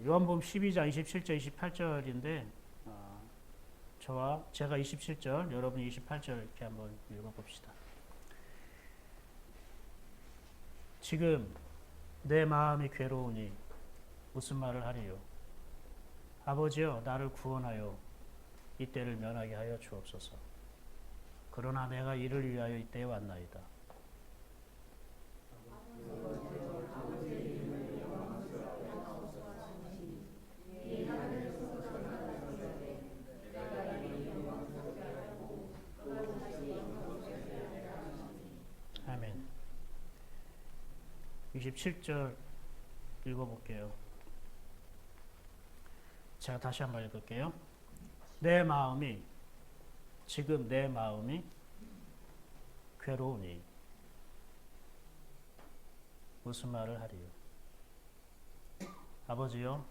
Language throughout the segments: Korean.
요한복음 12장 27절 28절인데 제가 27절 여러분이 28절 이렇게 한번 읽어봅시다. 지금 내 마음이 괴로우니 무슨 말을 하리요. 아버지여 나를 구원하여 이때를 면하게 하여 주옵소서. 그러나 내가 이를 위하여 이때에 왔나이다. 아멘. 27절 읽어볼게요. 제가 다시 한번 읽을게요. 지금 내 마음이 괴로우니 무슨 말을 하리요. 아버지여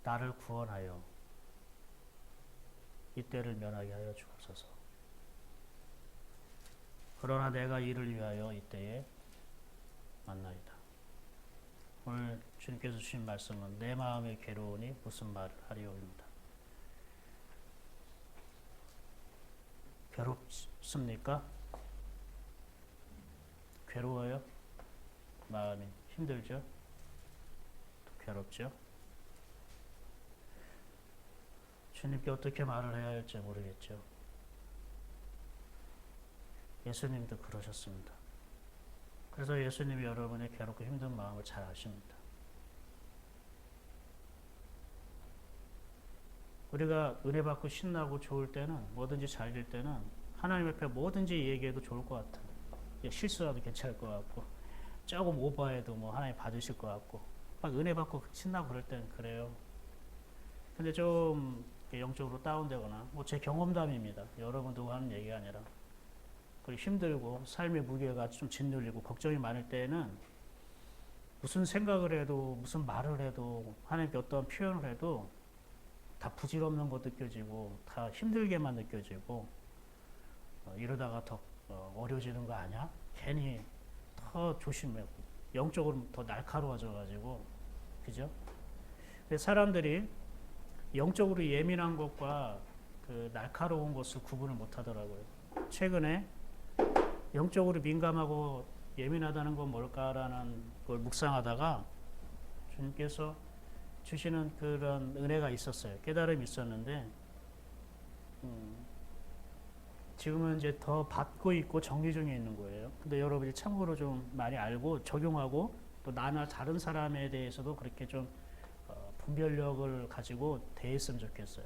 나를 구원하여 이때를 면하게 하여 주옵소서. 그러나 내가 이를 위하여 이때에 만나이다. 오늘 주님께서 주신 말씀은 내 마음이 괴로우니 무슨 말을 하리오입니다. 괴롭습니까? 괴로워요? 마음이 힘들죠? 괴롭죠? 주님께 어떻게 말을 해야 할지 모르겠죠. 예수님도 그러셨습니다. 그래서 예수님이 여러분의 괴롭고 힘든 마음을 잘 아십니다. 우리가 은혜 받고 신나고 좋을 때는, 뭐든지 잘 될 때는 하나님 앞에 뭐든지 얘기해도 좋을 것 같아요. 실수라도 괜찮을 것 같고, 조금 오버해도 뭐 하나님 받으실 것 같고, 막 은혜 받고 신나고 그럴 때는 그래요. 근데 좀 영적으로 다운되거나, 뭐 제 경험담입니다. 여러분 누구 하는 얘기가 아니라, 그리고 힘들고 삶의 무게가 좀 짓눌리고 걱정이 많을 때는 무슨 생각을 해도 무슨 말을 해도 하나님께 어떠한 표현을 해도 다 부질없는 거 느껴지고 다 힘들게만 느껴지고 이러다가 더 어려워지는 거 아니야? 괜히 더 조심해. 영적으로 더 날카로워져 가지고, 그죠? 사람들이 영적으로 예민한 것과 그 날카로운 것을 구분을 못 하더라고요. 최근에 영적으로 민감하고 예민하다는 건 뭘까라는 걸 묵상하다가 주님께서 주시는 그런 은혜가 있었어요. 깨달음이 있었는데 지금은 이제 더 받고 있고 정리 중에 있는 거예요. 근데 여러분이 참고로 좀 많이 알고 적용하고 또 나나 다른 사람에 대해서도 그렇게 좀 분별력을 가지고 대했으면 좋겠어요.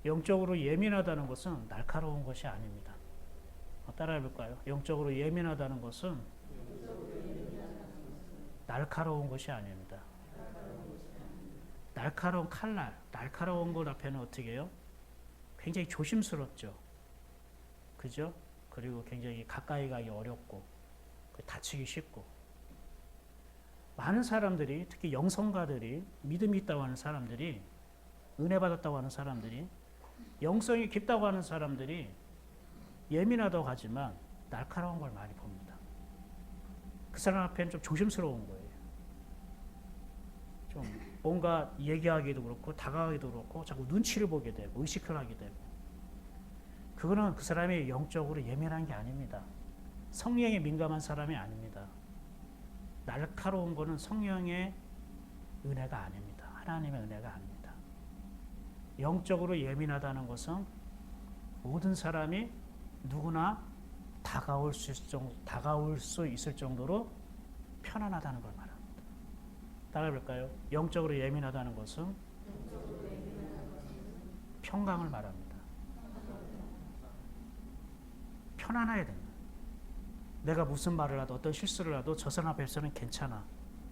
영적으로 예민하다는 것은 날카로운 것이 아닙니다. 따라해 볼까요? 영적으로 예민하다는 것은 날카로운 것이 아닙니다. 날카로운 칼날, 날카로운 것 앞에는 어떻게 해요? 굉장히 조심스럽죠. 그죠? 그리고 굉장히 가까이 가기 어렵고 다치기 쉽고, 많은 사람들이, 특히 영성가들이, 믿음이 있다고 하는 사람들이, 은혜 받았다고 하는 사람들이, 영성이 깊다고 하는 사람들이 예민하다고 하지만 날카로운 걸 많이 봅니다. 그 사람 앞에는 좀 조심스러운 거예요. 좀 뭔가 얘기하기도 그렇고 다가가기도 그렇고 자꾸 눈치를 보게 되고 의식을 하게 되고, 그거는 그 사람이 영적으로 예민한 게 아닙니다. 성령에 민감한 사람이 아닙니다. 날카로운 거는 성령의 은혜가 아닙니다. 하나님의 은혜가 아닙니다. 영적으로 예민하다는 것은 모든 사람이 누구나 다가올 수 있을 정도로 편안하다는 걸 말합니다. 따라해볼까요? 영적으로 예민하다는 것은 평강을 말합니다. 편안해야 됩니다. 내가 무슨 말을 하도 어떤 실수를 하도 저 사람 앞에서는 괜찮아.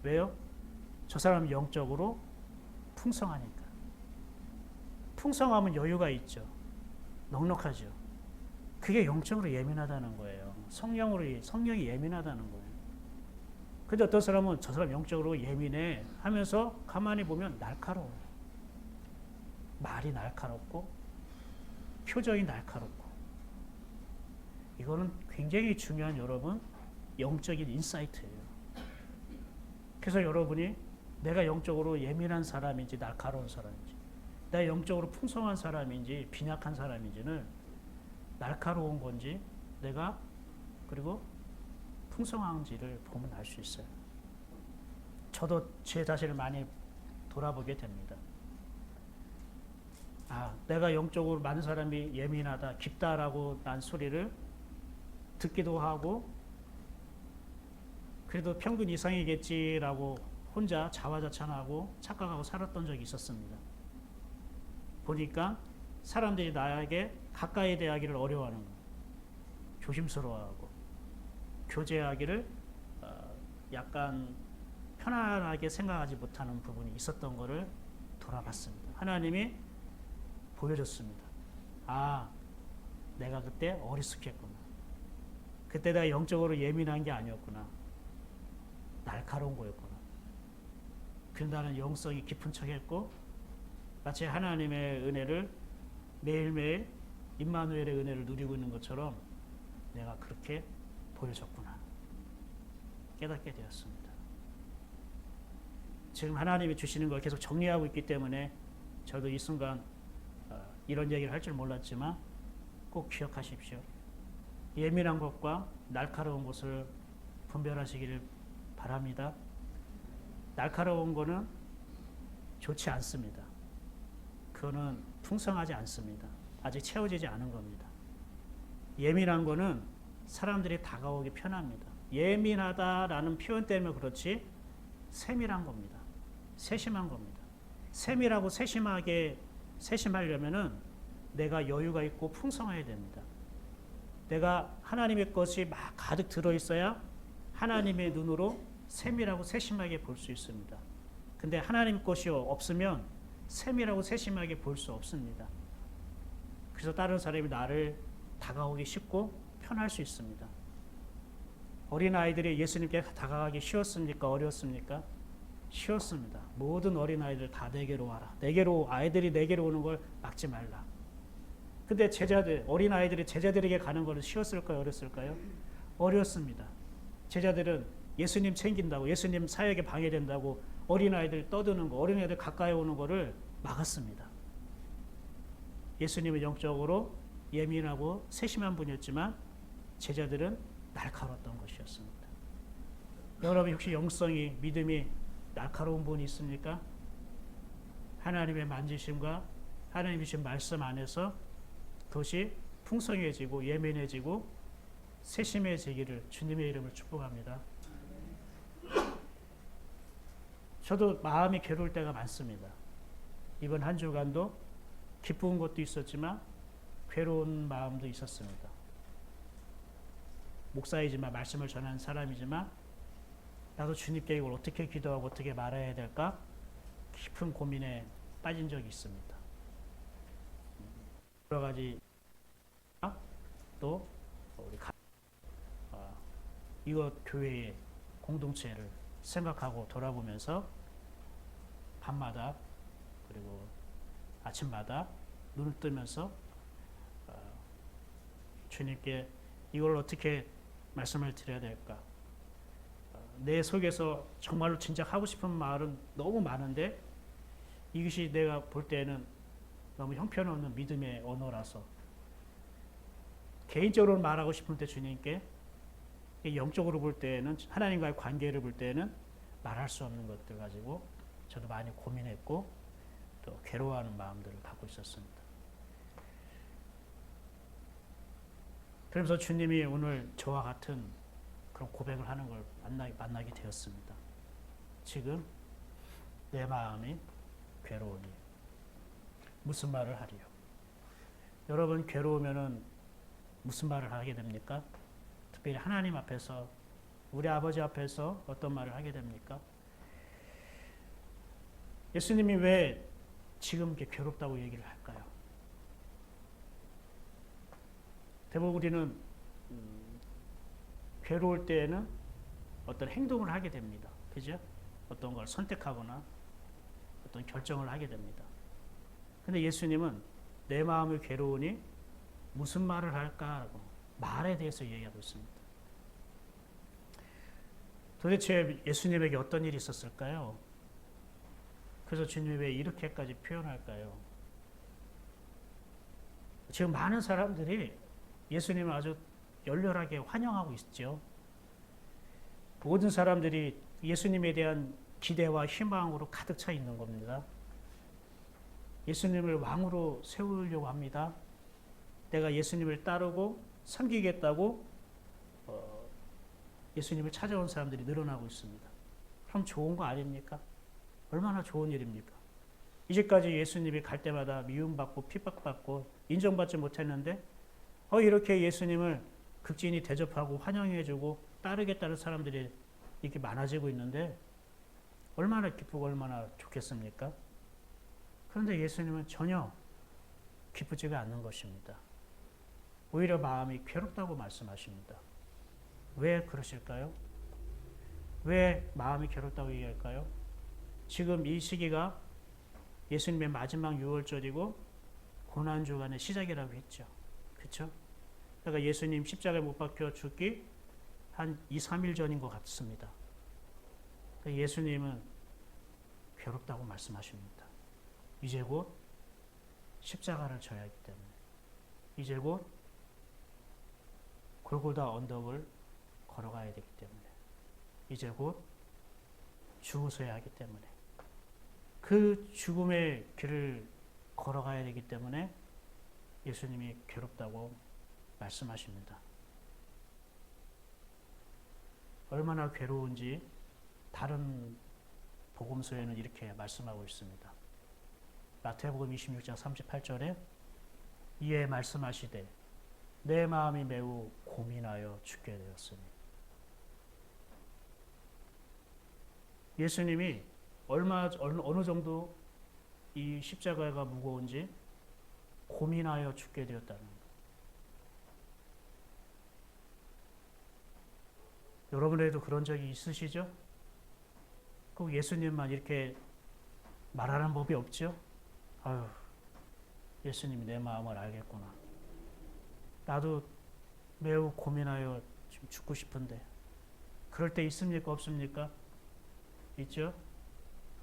왜요? 저 사람은 영적으로 풍성하니까. 풍성하면 여유가 있죠. 넉넉하죠. 그게 영적으로 예민하다는 거예요. 성령이 예민하다는 거예요. 근데 어떤 사람은 저 사람 영적으로 예민해 하면서 가만히 보면 날카로워요. 말이 날카롭고 표정이 날카롭고, 이거는 굉장히 중요한 여러분 영적인 인사이트예요. 그래서 여러분이 내가 영적으로 예민한 사람인지 날카로운 사람인지, 내가 영적으로 풍성한 사람인지 빈약한 사람인지는 날카로운 건지 내가 그리고 풍성한지를 보면 알 수 있어요. 저도 제 자신을 많이 돌아보게 됩니다. 아, 내가 영적으로 많은 사람이 예민하다, 깊다라고 난 소리를 듣기도 하고 그래도 평균 이상이겠지라고 혼자 자화자찬하고 착각하고 살았던 적이 있었습니다. 보니까 사람들이 나에게 가까이 대하기를 어려워하는 거예요. 조심스러워하고 교제하기를 약간 편안하게 생각하지 못하는 부분이 있었던 것을 돌아봤습니다. 하나님이 보여줬습니다. 아, 내가 그때 어리숙했구나. 그때 내가 영적으로 예민한 게 아니었구나. 날카로운 거였구나. 그래서 나는 영성이 깊은 척했고 마치 하나님의 은혜를 매일매일 임마누엘의 은혜를 누리고 있는 것처럼 내가 그렇게 보여줬구나. 깨닫게 되었습니다. 지금 하나님이 주시는 걸 계속 정리하고 있기 때문에 저도 이 순간 이런 얘기를 할 줄 몰랐지만 꼭 기억하십시오. 예민한 것과 날카로운 것을 분별하시기를 바랍니다. 날카로운 거는 좋지 않습니다. 그거는 풍성하지 않습니다. 아직 채워지지 않은 겁니다. 예민한 거는 사람들이 다가오기 편합니다. 예민하다라는 표현 때문에 그렇지 세밀한 겁니다. 세심한 겁니다. 세밀하고 세심하려면은 내가 여유가 있고 풍성해야 됩니다. 내가 하나님의 것이 막 가득 들어있어야 하나님의 눈으로 세밀하고 세심하게 볼 수 있습니다. 근데 하나님 것이 없으면 세밀하고 세심하게 볼 수 없습니다. 그래서 다른 사람이 나를 다가오기 쉽고 편할 수 있습니다. 어린아이들이 예수님께 다가가기 쉬웠습니까? 어려웠습니까? 쉬웠습니다. 모든 어린아이들 다 내게로 와라. 아이들이 내게로 오는 걸 막지 말라. 근데 어린아이들이 제자들에게 가는 것은 쉬웠을까요? 어렸을까요? 어렸습니다. 제자들은 예수님 챙긴다고, 예수님 사역에 방해된다고 어린아이들 떠드는 거, 어린아이들 가까이 오는 거를 막았습니다. 예수님은 영적으로 예민하고 세심한 분이었지만 제자들은 날카로웠던 것이었습니다. 여러분 혹시 영성이, 믿음이 날카로운 분이 있습니까? 하나님의 만지심과 하나님이 주신 말씀 안에서 그것이 풍성해지고 예민해지고 세심해지기를 주님의 이름으로 축복합니다. 저도 마음이 괴로울 때가 많습니다. 이번 한 주간도 기쁜 것도 있었지만 괴로운 마음도 있었습니다. 목사이지만 말씀을 전하는 사람이지만 나도 주님께 이걸 어떻게 기도하고 어떻게 말해야 될까 깊은 고민에 빠진 적이 있습니다. 여러 가지 또 우리 이것 교회의 공동체를 생각하고 돌아보면서 밤마다 그리고 아침마다 눈을 뜨면서 주님께 이걸 어떻게 말씀을 드려야 될까? 내 속에서 정말로 진작 하고 싶은 말은 너무 많은데 이것이 내가 볼 때는 너무 형편없는 믿음의 언어라서 개인적으로 말하고 싶을 때 주님께 영적으로 볼 때는 하나님과의 관계를 볼 때는 말할 수 없는 것들 가지고 저도 많이 고민했고 또 괴로워하는 마음들을 갖고 있었습니다. 그러면서 주님이 오늘 저와 같은 그런 고백을 하는 걸 만나게 되었습니다. 지금 내 마음이 괴로우니 무슨 말을 하리요? 여러분 괴로우면은 무슨 말을 하게 됩니까? 특별히 하나님 앞에서 우리 아버지 앞에서 어떤 말을 하게 됩니까? 예수님이 왜 지금 이렇게 괴롭다고 얘기를 할까요? 대부분 우리는 괴로울 때에는 어떤 행동을 하게 됩니다. 그죠? 어떤 걸 선택하거나 어떤 결정을 하게 됩니다. 근데 예수님은 내 마음이 괴로우니 무슨 말을 할까라고 말에 대해서 얘기하고 있습니다. 도대체 예수님에게 어떤 일이 있었을까요? 그래서 주님이 왜 이렇게까지 표현할까요? 지금 많은 사람들이 예수님을 아주 열렬하게 환영하고 있죠. 모든 사람들이 예수님에 대한 기대와 희망으로 가득 차 있는 겁니다. 예수님을 왕으로 세우려고 합니다. 내가 예수님을 따르고 섬기겠다고 예수님을 찾아온 사람들이 늘어나고 있습니다. 그럼 좋은 거 아닙니까? 얼마나 좋은 일입니까? 이제까지 예수님이 갈 때마다 미움받고 핍박받고 인정받지 못했는데 이렇게 예수님을 극진히 대접하고 환영해주고 따르겠다는 사람들이 이렇게 많아지고 있는데 얼마나 기쁘고 얼마나 좋겠습니까? 그런데 예수님은 전혀 기쁘지가 않는 것입니다. 오히려 마음이 괴롭다고 말씀하십니다. 왜 그러실까요? 왜 마음이 괴롭다고 얘기할까요? 지금 이 시기가 예수님의 마지막 유월절이고 고난주간의 시작이라고 했죠. 그렇죠? 그러니까 예수님 십자가에 못 박혀 죽기 한 2, 3일 전인 것 같습니다. 그러니까 예수님은 괴롭다고 말씀하십니다. 이제 곧 십자가를 져야 하기 때문에, 이제 곧 골고다 언덕을 걸어가야 되기 때문에, 이제 곧 죽으셔야 하기 때문에, 그 죽음의 길을 걸어가야 되기 때문에 예수님이 괴롭다고 말씀하십니다. 얼마나 괴로운지 다른 복음서에는 이렇게 말씀하고 있습니다. 마태복음 26장 38절에 이에 말씀하시되 내 마음이 매우 고민하여 죽게 되었으니, 예수님이 어느 정도 이 십자가가 무거운지 고민하여 죽게 되었다는 것. 여러분에도 그런 적이 있으시죠? 꼭 예수님만 이렇게 말하는 법이 없죠? 아유, 예수님이 내 마음을 알겠구나. 나도 매우 고민하여 지금 죽고 싶은데. 그럴 때 있습니까? 없습니까? 있죠?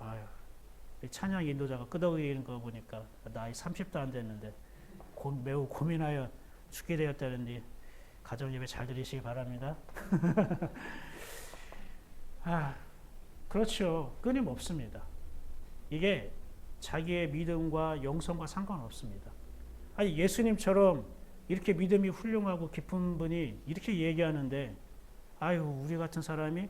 아유, 찬양 인도자가 끄덕이는 거 보니까 나이 30도 안 됐는데 매우 고민하여 죽게 되었다는데 가정 예배 잘 들으시기 바랍니다. 그렇죠. 끊임없습니다. 이게 자기의 믿음과 영성과 상관없습니다. 아니, 예수님처럼 이렇게 믿음이 훌륭하고 깊은 분이 이렇게 얘기하는데, 아유, 우리 같은 사람이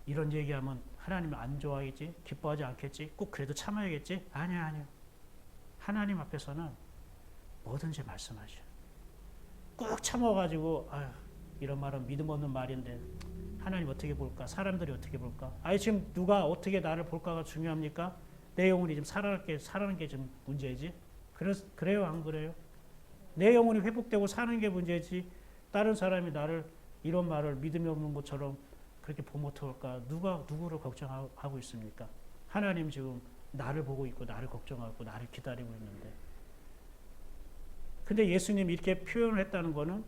이런 얘기하면 하나님은 안 좋아하겠지? 기뻐하지 않겠지? 꼭 그래도 참아야겠지? 아니야. 하나님 앞에서는 뭐든지 말씀하셔. 꾹 참아가지고, 아유, 이런 말은 믿음 없는 말인데 하나님 어떻게 볼까? 사람들이 어떻게 볼까? 지금 누가 어떻게 나를 볼까가 중요합니까? 내 영혼이 좀 살아가는 게 좀 문제지? 그래요? 안 그래요? 내 영혼이 회복되고 사는 게 문제지, 다른 사람이 나를 이런 말을 믿음이 없는 것처럼 그렇게 보면 어떨까? 누구를 걱정하고 있습니까? 하나님 지금 나를 보고 있고 나를 걱정하고 나를 기다리고 있는데. 근데 예수님이 이렇게 표현을 했다는 거는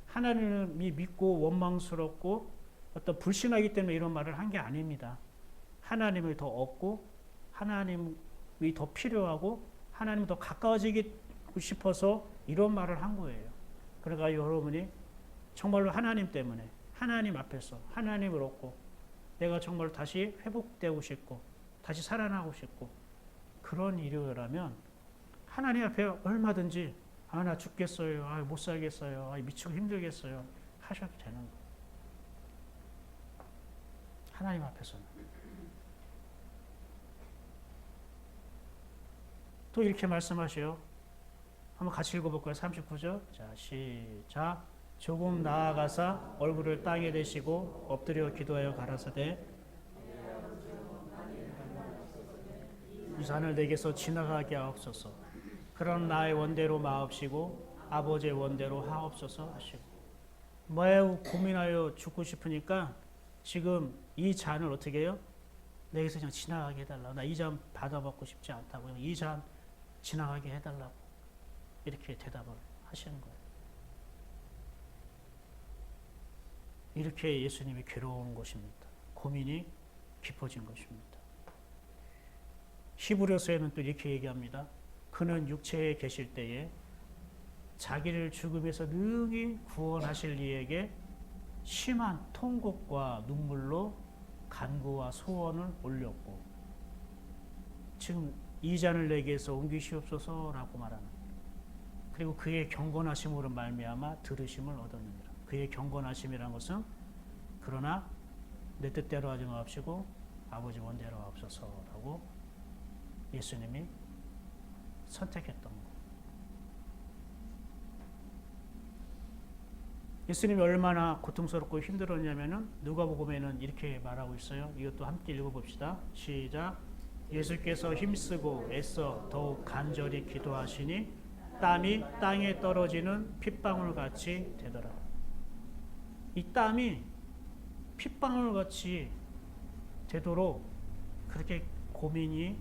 하나님이 믿고 원망스럽고 어떤 불신하기 때문에 이런 말을 한 게 아닙니다. 하나님을 더 얻고 하나님이 더 필요하고 하나님 더 가까워지고 싶어서 이런 말을 한 거예요. 그러니까 여러분이 정말로 하나님 때문에 하나님 앞에서 하나님을 얻고 내가 정말 다시 회복되고 싶고 다시 살아나고 싶고 그런 일이라면 하나님 앞에 얼마든지 나 죽겠어요, 못 살겠어요, 미치고 힘들겠어요 하셔도 되는 거예요. 하나님 앞에서는. 또 이렇게 말씀하셔요. 한번 같이 읽어볼까요? 39절. 자, 시작. 조금 나아가사 얼굴을 땅에 대시고 엎드려 기도하여 가라사대 이 산을 내게서 지나가게 하옵소서. 그런 나의 원대로 마옵시고 아버지의 원대로 하옵소서 하시고, 매우 고민하여 죽고 싶으니까 지금 이 잔을 어떻게 해요? 내게서 그냥 지나가게 해달라고. 나 이 잔 받아먹고 싶지 않다고. 그냥 이 잔 지나가게 해달라고. 이렇게 대답을 하시는 거예요. 이렇게 예수님이 괴로운 것입니다. 고민이 깊어진 것입니다. 히브리서에는 또 이렇게 얘기합니다. 그는 육체에 계실 때에 자기를 죽음에서 능히 구원하실 이에게 심한 통곡과 눈물로 간구와 소원을 올렸고, 지금 이 잔을 내게서 옮기시옵소서라고 말하는, 그리고 그의 경건하심으로 말미암아 들으심을 얻었느니라. 그의 경건하심이라는 것은 그러나 내 뜻대로 하지 마옵시고 아버지 원대로 하옵소서라고 예수님이 선택했던 것. 예수님이 얼마나 고통스럽고 힘들었냐면은 누가복음에는 이렇게 말하고 있어요. 이것도 함께 읽어봅시다. 시작. 예수께서 힘쓰고 애써 더욱 간절히 기도하시니 땀이 땅에 떨어지는 핏방울 같이 되더라. 이 땀이 핏방울 같이 되도록 그렇게 고민이,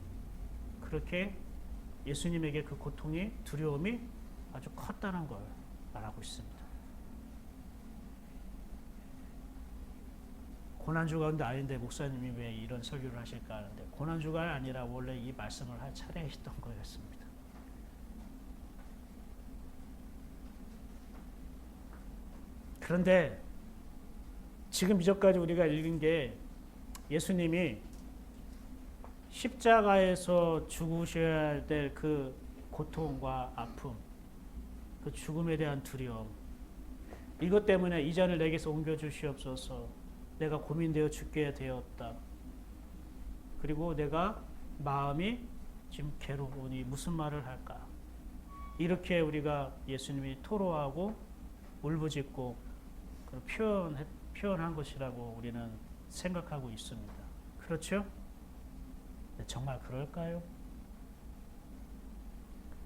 그렇게 예수님에게 그 고통이, 두려움이 아주 컸다는 걸 말하고 있습니다. 고난주가 근데 아닌데 목사님이 왜 이런 설교를 하실까 하는데, 고난주가 아니라 원래 이 말씀을 할 차례였던 거였습니다. 그런데 지금 이전까지 우리가 읽은 게 예수님이 십자가에서 죽으셔야 될 그 고통과 아픔, 그 죽음에 대한 두려움, 이것 때문에 이 잔을 내게서 옮겨주시옵소서, 내가 고민되어 죽게 되었다, 그리고 내가 마음이 지금 괴로우니 무슨 말을 할까, 이렇게 우리가 예수님이 토로하고 울부짖고 표현한 것이라고 우리는 생각하고 있습니다. 그렇죠? 정말 그럴까요?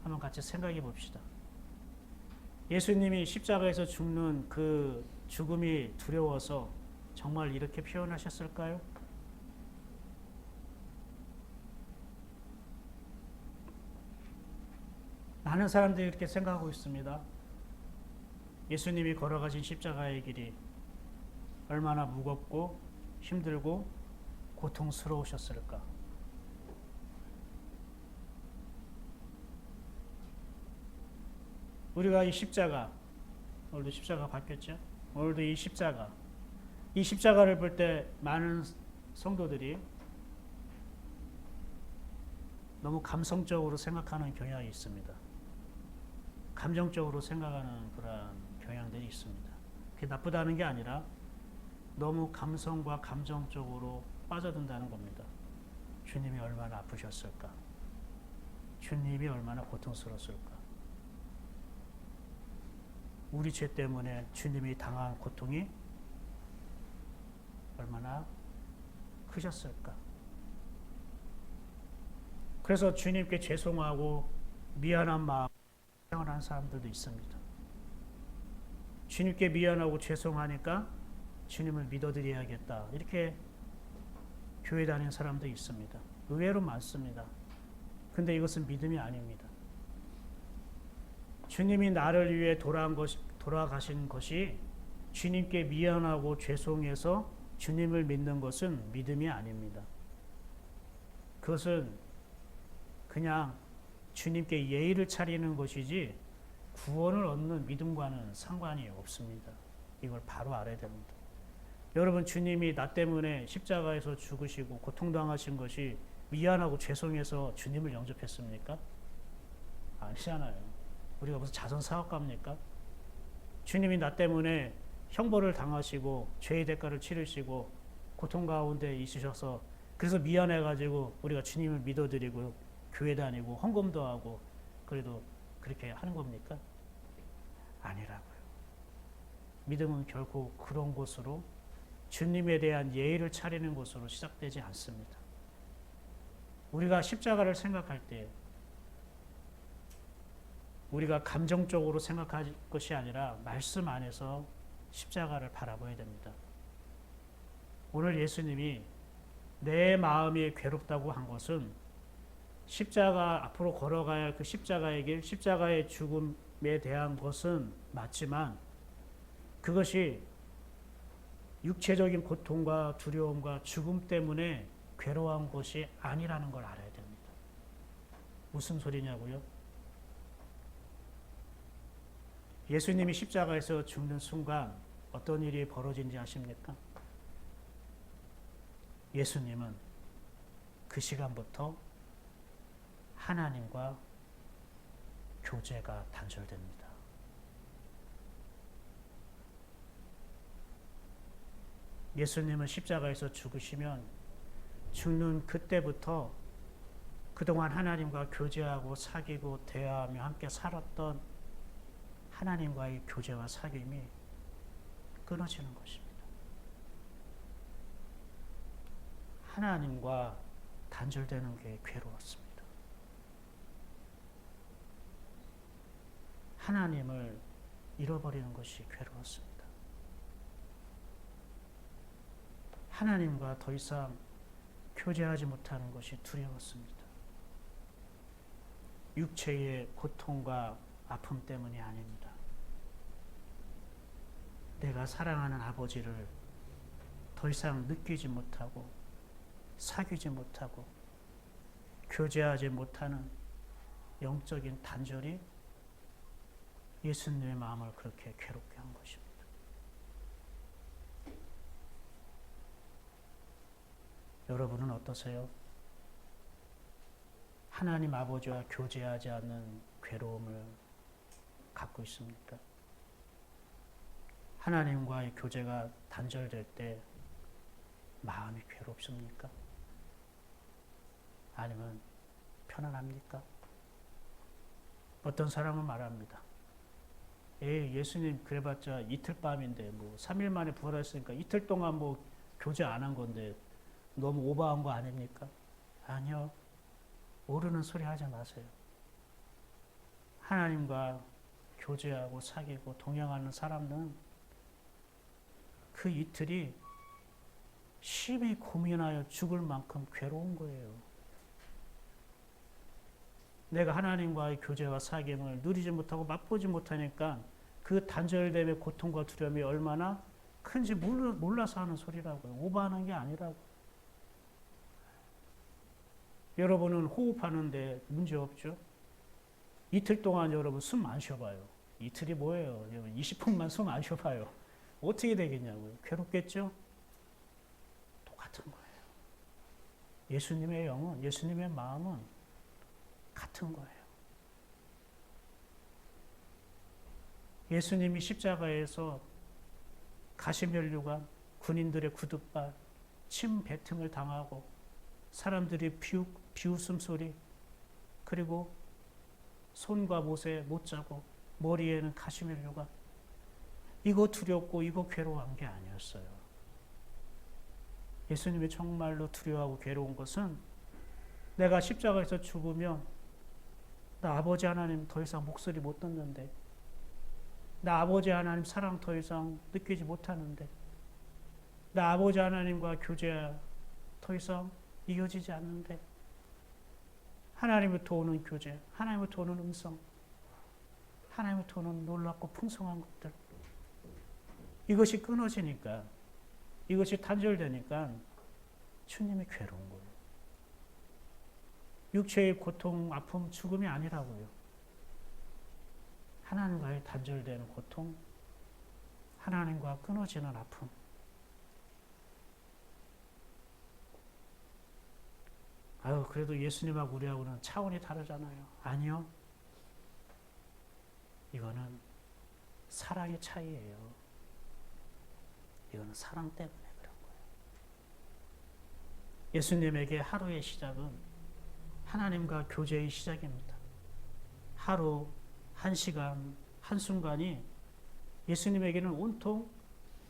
한번 같이 생각해 봅시다. 예수님이 십자가에서 죽는 그 죽음이 두려워서 정말 이렇게 표현하셨을까요? 많은 사람들이 이렇게 생각하고 있습니다. 예수님이 걸어가신 십자가의 길이 얼마나 무겁고 힘들고 고통스러우셨을까? 우리가 이 십자가, 오늘도 십자가 바뀌었죠? 오늘도 이 십자가를 볼 때 많은 성도들이 너무 감성적으로 생각하는 경향이 있습니다. 감정적으로 생각하는 그런 경향들이 있습니다. 그게 나쁘다는 게 아니라 너무 감성과 감정적으로 빠져든다는 겁니다. 주님이 얼마나 아프셨을까? 주님이 얼마나 고통스러웠을까? 우리 죄 때문에 주님이 당한 고통이 얼마나 크셨을까? 그래서 주님께 죄송하고 미안한 마음 생활하는 사람들도 있습니다. 주님께 미안하고 죄송하니까 주님을 믿어드려야겠다, 이렇게 교회 다니는 사람도 있습니다. 의외로 많습니다. 근데 이것은 믿음이 아닙니다. 주님이 나를 위해 돌아가신 것이 주님께 미안하고 죄송해서 주님을 믿는 것은 믿음이 아닙니다. 그것은 그냥 주님께 예의를 차리는 것이지 구원을 얻는 믿음과는 상관이 없습니다. 이걸 바로 알아야 됩니다. 여러분, 주님이 나 때문에 십자가에서 죽으시고 고통당하신 것이 미안하고 죄송해서 주님을 영접했습니까? 아니잖아요. 우리가 무슨 자선사업가입니까? 주님이 나 때문에 형벌을 당하시고 죄의 대가를 치르시고 고통 가운데 있으셔서 그래서 미안해가지고 우리가 주님을 믿어드리고 교회 다니고 헌금도 하고 그래도 그렇게 하는 겁니까? 아니라고요. 믿음은 결코 그런 것으로, 주님에 대한 예의를 차리는 것으로 시작되지 않습니다. 우리가 십자가를 생각할 때 우리가 감정적으로 생각할 것이 아니라 말씀 안에서 십자가를 바라봐야 됩니다. 오늘 예수님이 내 마음이 괴롭다고 한 것은 십자가 앞으로 걸어가야 할 그 십자가의 길, 십자가의 죽음에 대한 것은 맞지만 그것이 육체적인 고통과 두려움과 죽음 때문에 괴로워한 것이 아니라는 걸 알아야 됩니다. 무슨 소리냐고요? 예수님이 십자가에서 죽는 순간 어떤 일이 벌어진지 아십니까? 예수님은 그 시간부터 하나님과 교제가 단절됩니다. 예수님은 십자가에서 죽으시면 죽는 그때부터 그동안 하나님과 교제하고 사귀고 대화하며 함께 살았던 하나님과의 교제와 사귐이 끊어지는 것입니다. 하나님과 단절되는 게 괴로웠습니다. 하나님을 잃어버리는 것이 괴로웠습니다. 하나님과 더 이상 교제하지 못하는 것이 두려웠습니다. 육체의 고통과 아픔 때문이 아닙니다. 내가 사랑하는 아버지를 더 이상 느끼지 못하고 사귀지 못하고 교제하지 못하는 영적인 단절이 예수님의 마음을 그렇게 괴롭게 한 것입니다. 여러분은 어떠세요? 하나님 아버지와 교제하지 않는 괴로움을 갖고 있습니까? 하나님과의 교제가 단절될 때 마음이 괴롭습니까? 아니면 편안합니까? 어떤 사람은 말합니다. 예수님 그래봤자 이틀 밤인데 3일 만에 부활했으니까 이틀 동안 교제 안 한 건데 너무 오버한 거 아닙니까? 아니요. 모르는 소리 하지 마세요. 하나님과 교제하고 사귀고 동행하는 사람은 그 이틀이 심히 고민하여 죽을 만큼 괴로운 거예요. 내가 하나님과의 교제와 사귐을 누리지 못하고 맛보지 못하니까 그 단절됨의 고통과 두려움이 얼마나 큰지 몰라서 하는 소리라고요. 오버하는 게 아니라고. 여러분은 호흡하는데 문제 없죠? 이틀 동안 여러분 숨 안 쉬어봐요. 이틀이 뭐예요? 20분만 숨 안 쉬어봐요. 어떻게 되겠냐고요? 괴롭겠죠? 똑같은 거예요. 예수님의 영은, 예수님의 마음은 같은 거예요. 예수님이 십자가에서 가시면류관, 군인들의 구둣발, 침 뱉음을 당하고 사람들이 비웃음 소리, 그리고 손과 못에 못 자고 머리에는 가시면류관, 이거 두렵고 이거 괴로워한 게 아니었어요. 예수님이 정말로 두려워하고 괴로운 것은 내가 십자가에서 죽으면 나 아버지 하나님 더 이상 목소리 못 듣는데, 나 아버지 하나님 사랑 더 이상 느끼지 못하는데, 나 아버지 하나님과 교제 더 이상 이어지지 않는데, 하나님부터 오는 교제, 하나님부터 오는 음성, 하나님부터 오는 놀랍고 풍성한 것들, 이것이 끊어지니까, 이것이 단절되니까 주님이 괴로운 거예요. 육체의 고통, 아픔, 죽음이 아니라고요. 하나님과의 단절되는 고통, 하나님과 끊어지는 아픔. 그래도 예수님하고 우리하고는 차원이 다르잖아요. 아니요. 이거는 사랑의 차이예요. 이거는 사랑 때문에 그런 거예요. 예수님에게 하루의 시작은 하나님과 교제의 시작입니다. 하루, 한 시간, 한순간이 예수님에게는 온통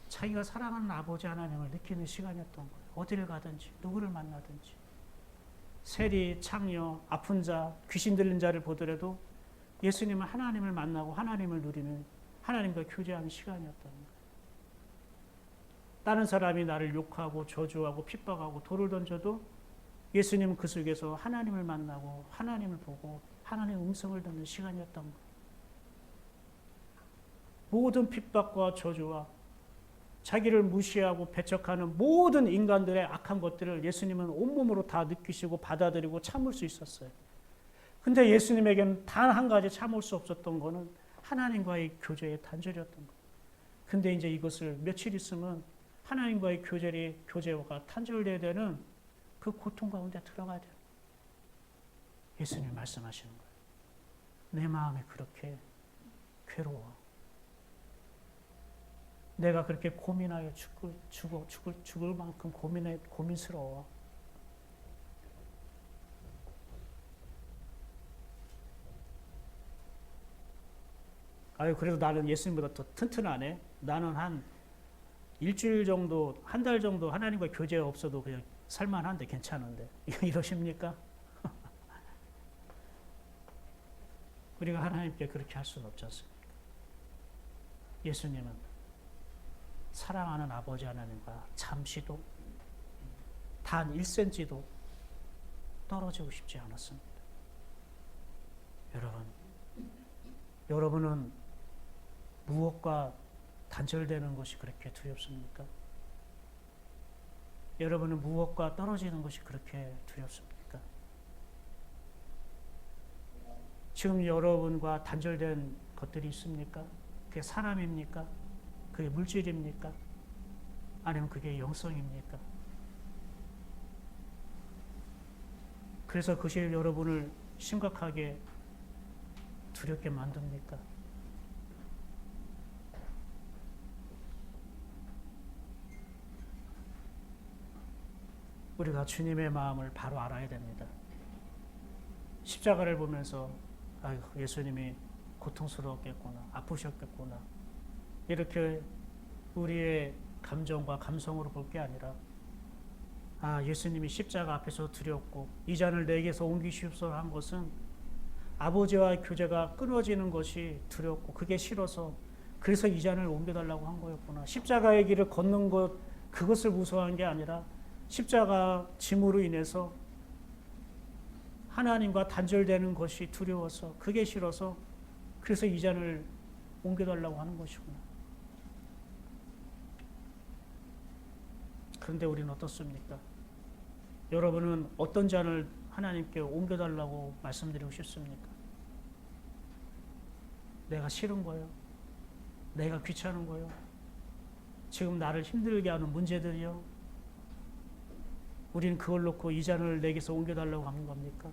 자기가 사랑하는 아버지 하나님을 느끼는 시간이었던 거예요. 어디를 가든지, 누구를 만나든지. 세리, 창녀, 아픈 자, 귀신 들린 자를 보더라도 예수님은 하나님을 만나고 하나님을 누리는, 하나님과 교제하는 시간이었던 거예요. 다른 사람이 나를 욕하고 저주하고 핍박하고 돌을 던져도 예수님은 그 속에서 하나님을 만나고 하나님을 보고 하나님의 음성을 듣는 시간이었던 거예요. 모든 핍박과 저주와 자기를 무시하고 배척하는 모든 인간들의 악한 것들을 예수님은 온몸으로 다 느끼시고 받아들이고 참을 수 있었어요. 근데 예수님에게는 단 한 가지 참을 수 없었던 거는 하나님과의 교제의 단절이었던 거예요. 근데 이제 이것을 며칠 있으면 하나님과의 교제가 단절돼야 되는 그 고통 가운데 들어가야 돼요. 예수님 말씀하시는 거예요. 내 마음이 그렇게 괴로워. 내가 그렇게 고민하여 죽을 만큼 고민스러워. 아유, 그래도 나는 예수님보다 더 튼튼하네. 나는 한 일주일 정도, 한 달 정도 하나님과 교제 없어도 그냥 살만한데 괜찮은데. 이러십니까? 우리가 하나님께 그렇게 할 수는 없지 않습니까? 예수님은 사랑하는 아버지 하나님과 잠시도 단 1cm도 떨어지고 싶지 않았습니다. 여러분은 무엇과 단절되는 것이 그렇게 두렵습니까? 여러분은 무엇과 떨어지는 것이 그렇게 두렵습니까? 지금 여러분과 단절된 것들이 있습니까? 그게 사람입니까? 그게 물질입니까? 아니면 그게 영성입니까? 그래서 그것이 여러분을 심각하게 두렵게 만듭니까? 우리가 주님의 마음을 바로 알아야 됩니다. 십자가를 보면서 예수님이 고통스러웠겠구나, 아프셨겠구나, 이렇게 우리의 감정과 감성으로 볼 게 아니라 예수님이 십자가 앞에서 두렵고 이 잔을 내게서 옮기시옵소서 한 것은 아버지와의 교제가 끊어지는 것이 두렵고 그게 싫어서 그래서 이 잔을 옮겨달라고 한 거였구나. 십자가의 길을 걷는 것, 그것을 무서워한 게 아니라 십자가 짐으로 인해서 하나님과 단절되는 것이 두려워서 그게 싫어서 그래서 이 잔을 옮겨달라고 하는 것이구나. 그런데 우리는 어떻습니까? 여러분은 어떤 잔을 하나님께 옮겨달라고 말씀드리고 싶습니까? 내가 싫은 거요? 내가 귀찮은 거요? 지금 나를 힘들게 하는 문제들이요? 우리는 그걸 놓고 이 잔을 내게서 옮겨달라고 하는 겁니까?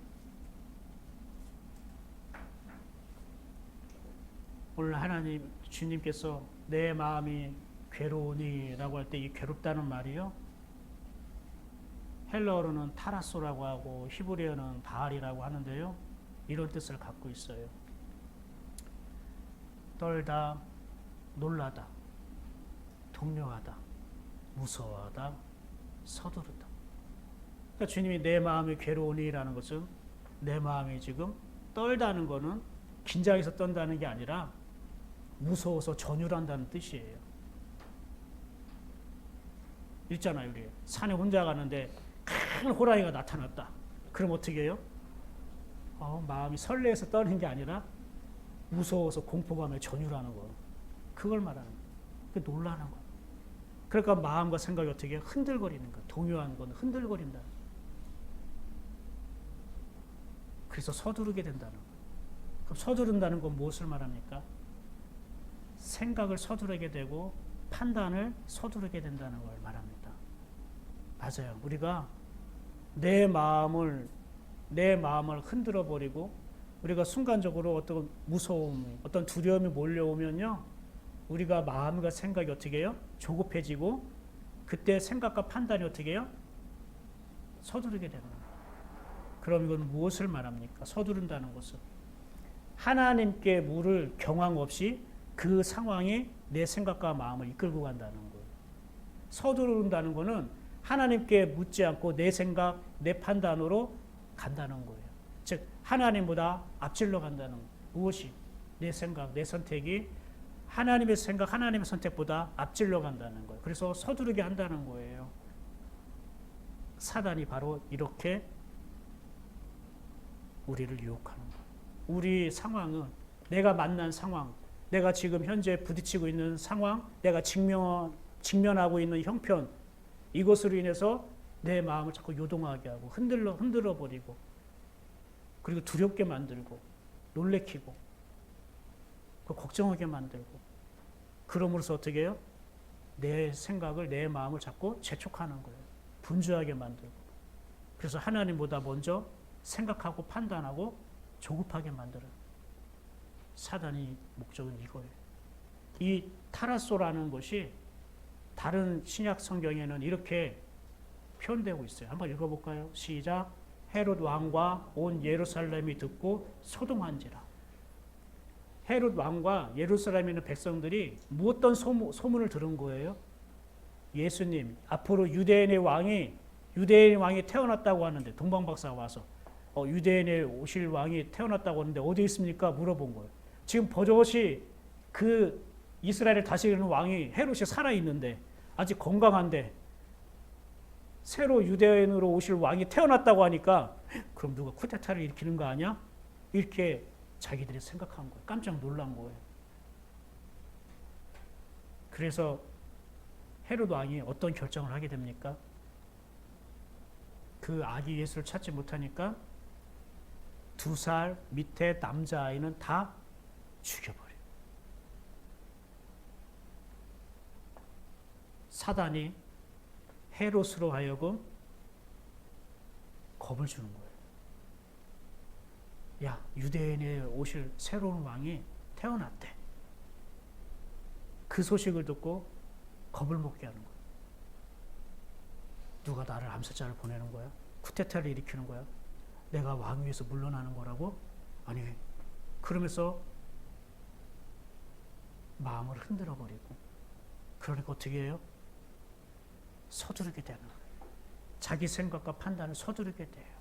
오늘 하나님, 주님께서 내 마음이 괴로우니 라고 할 때 이 괴롭다는 말이요, 헬라어로는 타라소라고 하고 히브리어는 바알이라고 하는데요, 이런 뜻을 갖고 있어요. 떨다, 놀라다, 동요하다, 무서워하다, 서두르다. 그러니까 주님이 내 마음이 괴로우니라는 것은 내 마음이 지금 떨다는 것은 긴장해서 떤다는 게 아니라 무서워서 전율한다는 뜻이에요. 있잖아요, 우리 산에 혼자 가는데 큰 호랑이가 나타났다. 그럼 어떻게 해요? 마음이 설레서 떠는 게 아니라 무서워서 공포감에 전율하는 거. 그걸 말하는 거예요. 그 놀라는 거. 그러니까 마음과 생각이 어떻게 해요? 흔들거리는 거. 동요한 건 흔들거린다. 그래서 서두르게 된다는 거예요. 그럼 서두른다는 건 무엇을 말합니까? 생각을 서두르게 되고 판단을 서두르게 된다는 걸 말합니다. 맞아요. 우리가 내 마음을 흔들어 버리고 우리가 순간적으로 어떤 무서움, 어떤 두려움이 몰려오면요, 우리가 마음과 생각이 어떻게 해요? 조급해지고 그때 생각과 판단이 어떻게 해요? 서두르게 되는 거예요. 그럼 이건 무엇을 말합니까? 서두른다는 것은 하나님께 물을 경황 없이 그 상황이 내 생각과 마음을 이끌고 간다는 거예요. 서두른다는 것은 하나님께 묻지 않고 내 생각, 내 판단으로 간다는 거예요. 즉 하나님보다 앞질러 간다는 거예요. 무엇이? 내 생각, 내 선택이 하나님의 생각, 하나님의 선택보다 앞질러 간다는 거예요. 그래서 서두르게 한다는 거예요. 사단이 바로 이렇게 우리를 유혹하는 거예요. 우리 상황은, 내가 만난 상황, 내가 지금 현재 부딪히고 있는 상황, 내가 직면하고 있는 형편, 이것으로 인해서 내 마음을 자꾸 요동하게 하고 흔들어 버리고 그리고 두렵게 만들고 놀래키고 걱정하게 만들고 그럼으로써 어떻게 해요? 내 생각을 내 마음을 자꾸 재촉하는 거예요. 분주하게 만들고 그래서 하나님보다 먼저 생각하고 판단하고 조급하게 만드는 사단의 목적은 이거예요. 이 타라소라는 것이 다른 신약 성경에는 이렇게 표현되고 있어요. 한번 읽어볼까요? 시작. 헤롯 왕과 온 예루살렘이 듣고 소동한지라. 헤롯 왕과 예루살렘에 있는 백성들이 어떤 소문을 들은 거예요? 예수님 앞으로 유대인의 왕이 태어났다고 하는데 동방박사가 와서 유대인의 오실 왕이 태어났다고 하는데 어디 있습니까? 물어본 거예요. 지금 버젓이 그 이스라엘을 다스리는 왕이 헤롯이 살아있는데 아직 건강한데 새로 유대인으로 오실 왕이 태어났다고 하니까 그럼 누가 쿠데타를 일으키는 거 아니야? 이렇게 자기들이 생각한 거예요. 깜짝 놀란 거예요. 그래서 헤롯 왕이 어떤 결정을 하게 됩니까? 그 아기 예수를 찾지 못하니까 2살 밑에 남자아이는 다 죽여버려요. 사단이 헤롯으로 하여금 겁을 주는 거예요. 야, 유대인에 오실 새로운 왕이 태어났대. 그 소식을 듣고 겁을 먹게 하는 거예요. 누가 나를 암살자를 보내는 거야? 쿠데타를 일으키는 거야? 내가 왕위에서 물러나는 거라고? 아니, 그러면서 마음을 흔들어 버리고 그러니까 어떻게 해요? 서두르게 되는 거예요. 자기 생각과 판단을 서두르게 돼요.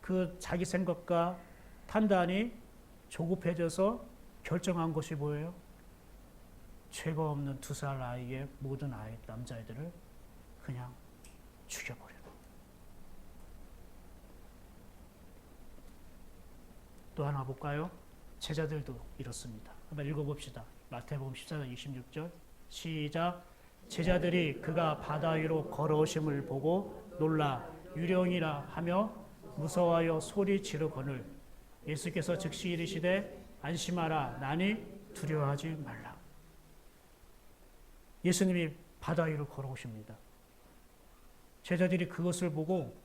그 자기 생각과 판단이 조급해져서 결정한 것이 뭐예요? 죄가 없는 2살 아이의 모든 남자애들을 그냥 죽여버려요. 또 하나 볼까요? 제자들도 이렇습니다. 한번 읽어봅시다. 마태복음 14장 26절 시작. 제자들이 그가 바다 위로 걸어오심을 보고 놀라 유령이라 하며 무서워하여 소리 지르거늘 예수께서 즉시 이르시되 안심하라 나니 두려워하지 말라. 예수님이 바다 위로 걸어오십니다. 제자들이 그것을 보고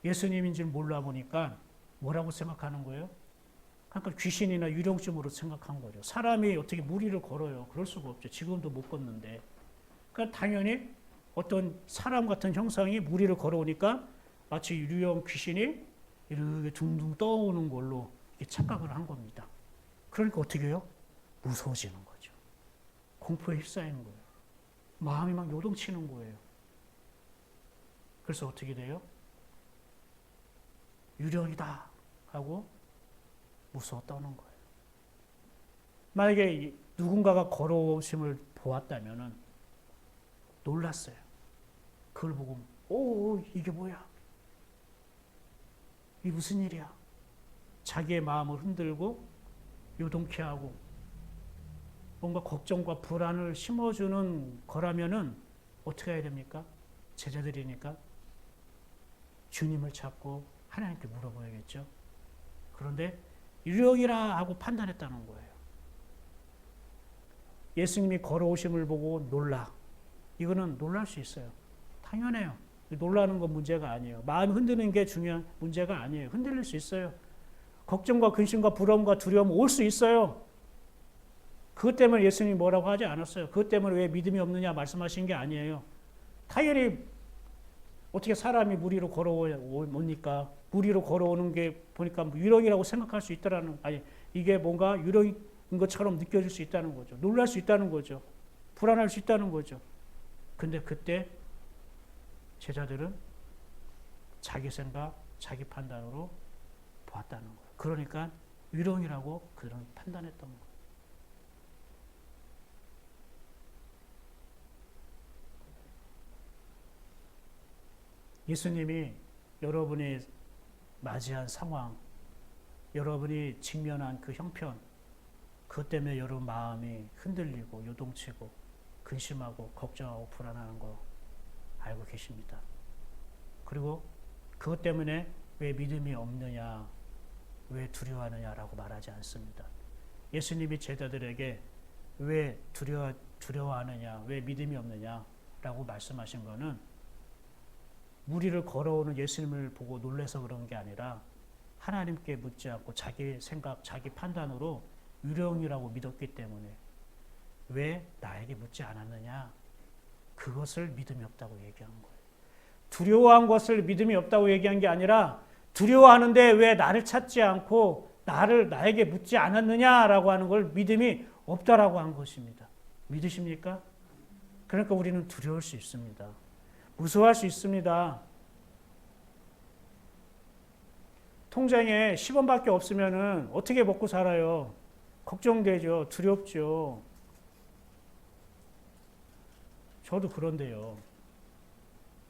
예수님인 줄 몰라 보니까 뭐라고 생각하는 거예요? 그러니까 귀신이나 유령쯤으로 생각한 거죠. 사람이 어떻게 물 위를 걸어요? 그럴 수가 없죠. 지금도 못 걷는데. 그러니까 당연히 어떤 사람 같은 형상이 물 위를 걸어오니까 마치 유령 귀신이 이렇게 둥둥 떠오는 걸로 착각을 한 겁니다. 그러니까 어떻게 해요? 무서워지는 거죠. 공포에 휩싸이는 거예요. 마음이 막 요동치는 거예요. 그래서 어떻게 돼요? 유령이다 하고 무서워 떠는 거예요. 만약에 누군가가 걸어오심을 보았다면 놀랐어요. 그걸 보고 오 이게 뭐야? 이게 무슨 일이야? 자기의 마음을 흔들고 요동케 하고 뭔가 걱정과 불안을 심어주는 거라면은 어떻게 해야 됩니까? 제자들이니까 주님을 찾고 하나님께 물어봐야겠죠. 그런데 유령이라 하고 판단했다는 거예요. 예수님이 걸어오심을 보고 놀라. 이거는 놀랄 수 있어요. 당연해요. 놀라는 건 문제가 아니에요. 마음 흔드는 게 중요한 문제가 아니에요. 흔들릴 수 있어요. 걱정과 근심과 부러움과 두려움 올 수 있어요. 그것 때문에 예수님이 뭐라고 하지 않았어요. 그것 때문에 왜 믿음이 없느냐 말씀하신 게 아니에요. 당연히 어떻게 사람이 물 위로 걸어오니까 물 위로 걸어오는 게 보니까 유령이라고 생각할 수 있다라는 아니 이게 뭔가 유령인 것처럼 느껴질 수 있다는 거죠. 놀랄 수 있다는 거죠. 불안할 수 있다는 거죠. 근데 그때 제자들은 자기 생각, 자기 판단으로 보았다는 거예요. 그러니까 유령이라고 그런 판단했던 거예요. 예수님이 여러분이 맞이한 상황, 여러분이 직면한 그 형편, 그것 때문에 여러분 마음이 흔들리고 요동치고 근심하고 걱정하고 불안한 거 알고 계십니다. 그리고 그것 때문에 왜 믿음이 없느냐, 왜 두려워하느냐라고 말하지 않습니다. 예수님이 제자들에게 왜 두려워하느냐, 왜 믿음이 없느냐라고 말씀하신 것은 무리를 걸어오는 예수님을 보고 놀라서 그런 게 아니라 하나님께 묻지 않고 자기 생각, 자기 판단으로 유령이라고 믿었기 때문에 왜 나에게 묻지 않았느냐, 그것을 믿음이 없다고 얘기한 거예요. 두려워한 것을 믿음이 없다고 얘기한 게 아니라 두려워하는데 왜 나를 찾지 않고 나에게 묻지 않았느냐라고 하는 걸 믿음이 없다라고 한 것입니다. 믿으십니까? 그러니까 우리는 두려울 수 있습니다. 무서워할 수 있습니다. 통장에 10원밖에 없으면 어떻게 먹고 살아요? 걱정되죠. 두렵죠. 저도 그런데요.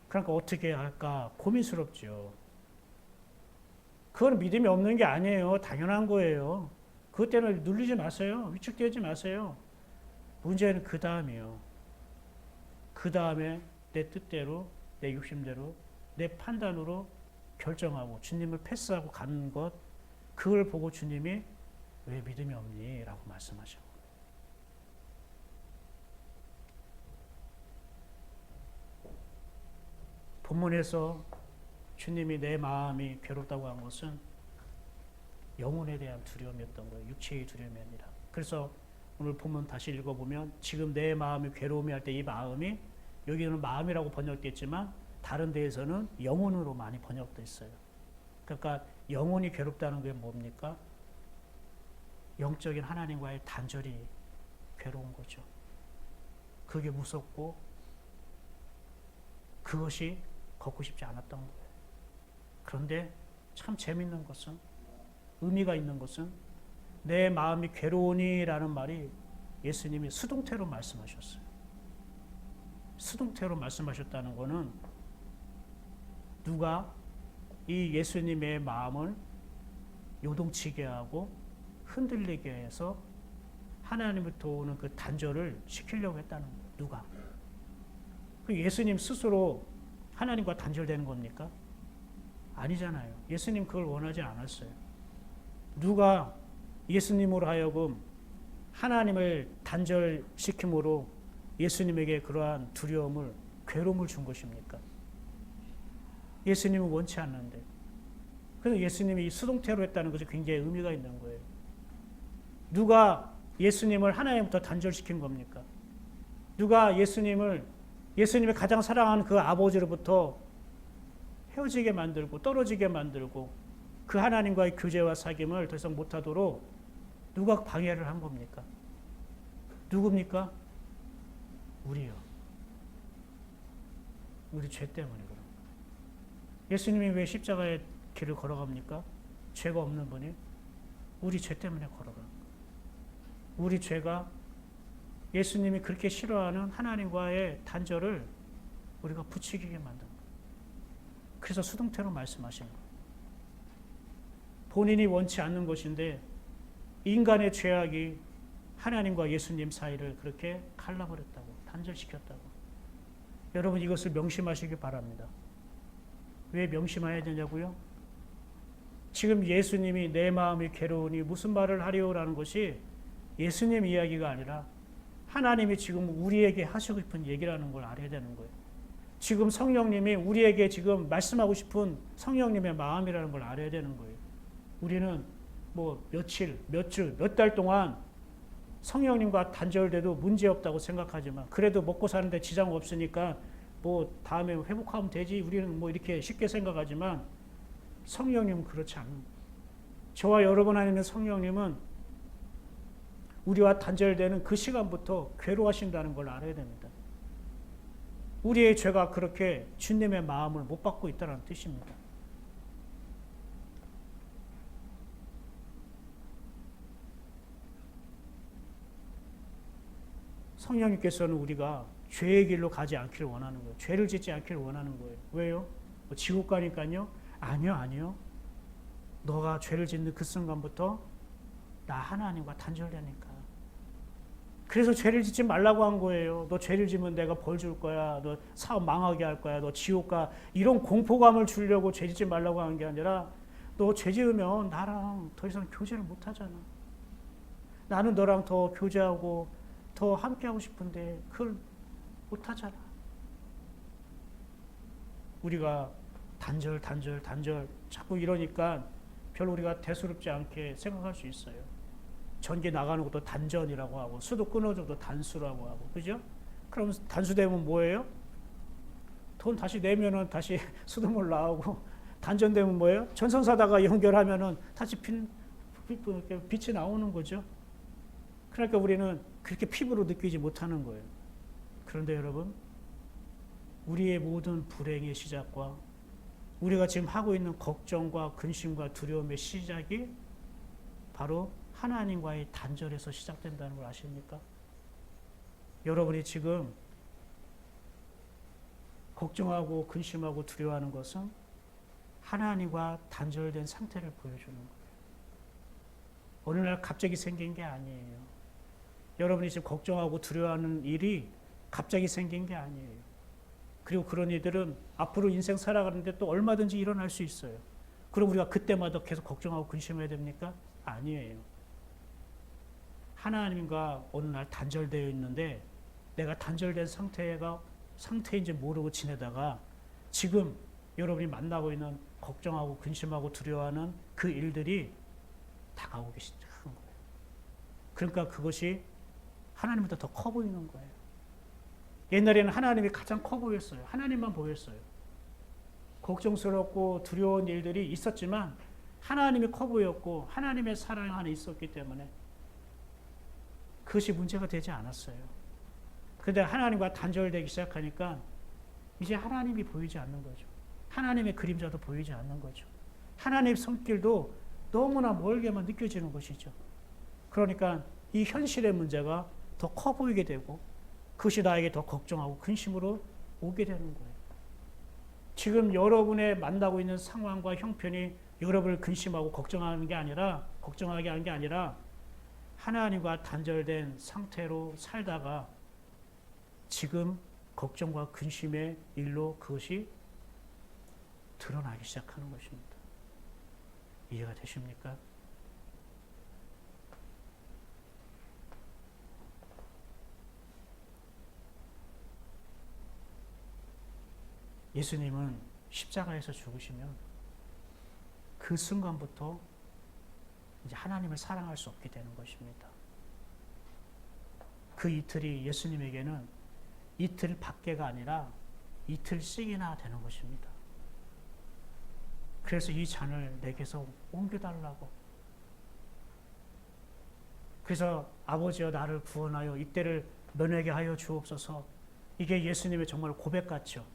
그러니까 어떻게 할까 고민스럽죠. 그건 믿음이 없는 게 아니에요. 당연한 거예요. 그것 때문에 눌리지 마세요. 위축되지 마세요. 문제는 그 다음이요. 그 다음에 내 뜻대로, 내 욕심대로, 내 판단으로 결정하고 주님을 패스하고 가는 것, 그걸 보고 주님이 왜 믿음이 없니? 라고 말씀하셔요. 본문에서 주님이 내 마음이 괴롭다고 한 것은 영혼에 대한 두려움이었던 거예요. 육체의 두려움이 아니라. 그래서 오늘 본문 다시 읽어보면 지금 내 마음이 괴로움이 할 때 이 마음이, 여기는 마음이라고 번역됐지만 다른 데에서는 영혼으로 많이 번역되어 있어요. 그러니까 영혼이 괴롭다는 게 뭡니까? 영적인 하나님과의 단절이 괴로운 거죠. 그게 무섭고 그것이 걷고 싶지 않았던 거예요. 그런데 참 재밌는 것은, 의미가 있는 것은 내 마음이 괴로우니라는 말이 예수님이 수동태로 말씀하셨어요. 수동태로 말씀하셨다는 것은 누가 이 예수님의 마음을 요동치게 하고 흔들리게 해서 하나님부터 오는 그 단절을 시키려고 했다는 거예요. 누가? 그 예수님 스스로 하나님과 단절되는 겁니까? 아니잖아요. 예수님 그걸 원하지 않았어요. 누가 예수님으로 하여금 하나님을 단절시킴으로 예수님에게 그러한 두려움을, 괴로움을 준 것입니까? 예수님은 원치 않는데. 그래서 예수님이 이 수동태로 했다는 것이 굉장히 의미가 있는 거예요. 누가 예수님을 하나님부터 단절시킨 겁니까? 누가 예수님이 가장 사랑하는 그 아버지로부터 헤어지게 만들고 떨어지게 만들고 그 하나님과의 교제와 사귐을 더 이상 못하도록 누가 방해를 한 겁니까? 누굽니까? 우리요. 우리 죄 때문에 그런 거예요. 예수님이 왜 십자가의 길을 걸어갑니까? 죄가 없는 분이 우리 죄 때문에 걸어가. 우리 죄가 예수님이 그렇게 싫어하는 하나님과의 단절을 우리가 부추기게 만든 거예요. 그래서 수동태로 말씀하신 거예요. 본인이 원치 않는 것인데 인간의 죄악이 하나님과 예수님 사이를 그렇게 갈라버렸다고, 단절시켰다고. 여러분 이것을 명심하시기 바랍니다. 왜 명심해야 되냐고요? 지금 예수님이 내 마음이 괴로우니 무슨 말을 하리오라는 것이 예수님 이야기가 아니라 하나님이 지금 우리에게 하시고 싶은 얘기라는 걸 알아야 되는 거예요. 지금 성령님이 우리에게 지금 말씀하고 싶은 성령님의 마음이라는 걸 알아야 되는 거예요. 우리는 뭐 며칠, 몇 주, 몇 달 동안 성령님과 단절돼도 문제없다고 생각하지만 그래도 먹고 사는데 지장 없으니까 뭐 다음에 회복하면 되지, 우리는 뭐 이렇게 쉽게 생각하지만 성령님은 그렇지 않은 거예요. 저와 여러분 안에 있는 성령님은 우리와 단절되는 그 시간부터 괴로워하신다는 걸 알아야 됩니다. 우리의 죄가 그렇게 주님의 마음을 못 받고 있다는 뜻입니다. 성령님께서는 우리가 죄의 길로 가지 않기를 원하는 거예요. 죄를 짓지 않기를 원하는 거예요. 왜요? 뭐 지옥 가니까요? 아니요. 너가 죄를 짓는 그 순간부터 나 하나님과 단절되니까. 그래서 죄를 짓지 말라고 한 거예요. 너 죄를 지면 내가 벌 줄 거야. 너 사업 망하게 할 거야. 너 지옥 가. 이런 공포감을 주려고 죄 짓지 말라고 한 게 아니라 너 죄 지으면 나랑 더 이상 교제를 못 하잖아. 나는 너랑 더 교제하고 더 함께하고 싶은데 그걸 못 하잖아. 우리가 단절 자꾸 이러니까 별로 우리가 대수롭지 않게 생각할 수 있어요. 전기 나가는 것도 단전이라고 하고 수도 끊어져도 단수라고 하고 그죠? 그럼 단수되면 뭐예요? 돈 다시 내면은 다시 수돗물 나오고 단전되면 뭐예요? 전선사다가 연결하면은 다시 빛이 나오는 거죠. 그러니까 우리는 그렇게 피부로 느끼지 못하는 거예요. 그런데 여러분, 우리의 모든 불행의 시작과 우리가 지금 하고 있는 걱정과 근심과 두려움의 시작이 바로 하나님과의 단절에서 시작된다는 걸 아십니까? 여러분이 지금 걱정하고 근심하고 두려워하는 것은 하나님과 단절된 상태를 보여주는 거예요. 어느 날 갑자기 생긴 게 아니에요. 여러분이 지금 걱정하고 두려워하는 일이 갑자기 생긴 게 아니에요. 그리고 그런 일들은 앞으로 인생 살아가는데 또 얼마든지 일어날 수 있어요. 그럼 우리가 그때마다 계속 걱정하고 근심해야 됩니까? 아니에요. 하나님과 어느 날 단절되어 있는데 내가 단절된 상태인지 모르고 지내다가 지금 여러분이 만나고 있는 걱정하고 근심하고 두려워하는 그 일들이 다가오기 시작한 거예요. 그러니까 그것이 하나님보다 더 커 보이는 거예요. 옛날에는 하나님이 가장 커 보였어요. 하나님만 보였어요. 걱정스럽고 두려운 일들이 있었지만 하나님이 커 보였고 하나님의 사랑 안에 있었기 때문에 그것이 문제가 되지 않았어요. 그런데 하나님과 단절되기 시작하니까 이제 하나님이 보이지 않는 거죠. 하나님의 그림자도 보이지 않는 거죠. 하나님의 손길도 너무나 멀게만 느껴지는 것이죠. 그러니까 이 현실의 문제가 더 커 보이게 되고 그것이 나에게 더 걱정하고 근심으로 오게 되는 거예요. 지금 여러분의 만나고 있는 상황과 형편이 여러분을 근심하고 걱정하게 하는 게 아니라 하나님과 단절된 상태로 살다가 지금 걱정과 근심의 일로 그것이 드러나기 시작하는 것입니다. 이해가 되십니까? 예수님은 십자가에서 죽으시면 그 순간부터 이제 하나님을 사랑할 수 없게 되는 것입니다. 그 이틀이 예수님에게는 이틀 밖에가 아니라 이틀씩이나 되는 것입니다. 그래서 이 잔을 내게서 옮겨달라고. 그래서 아버지여 나를 구원하여 이때를 면하게 하여 주옵소서. 이게 예수님의 정말 고백 같죠?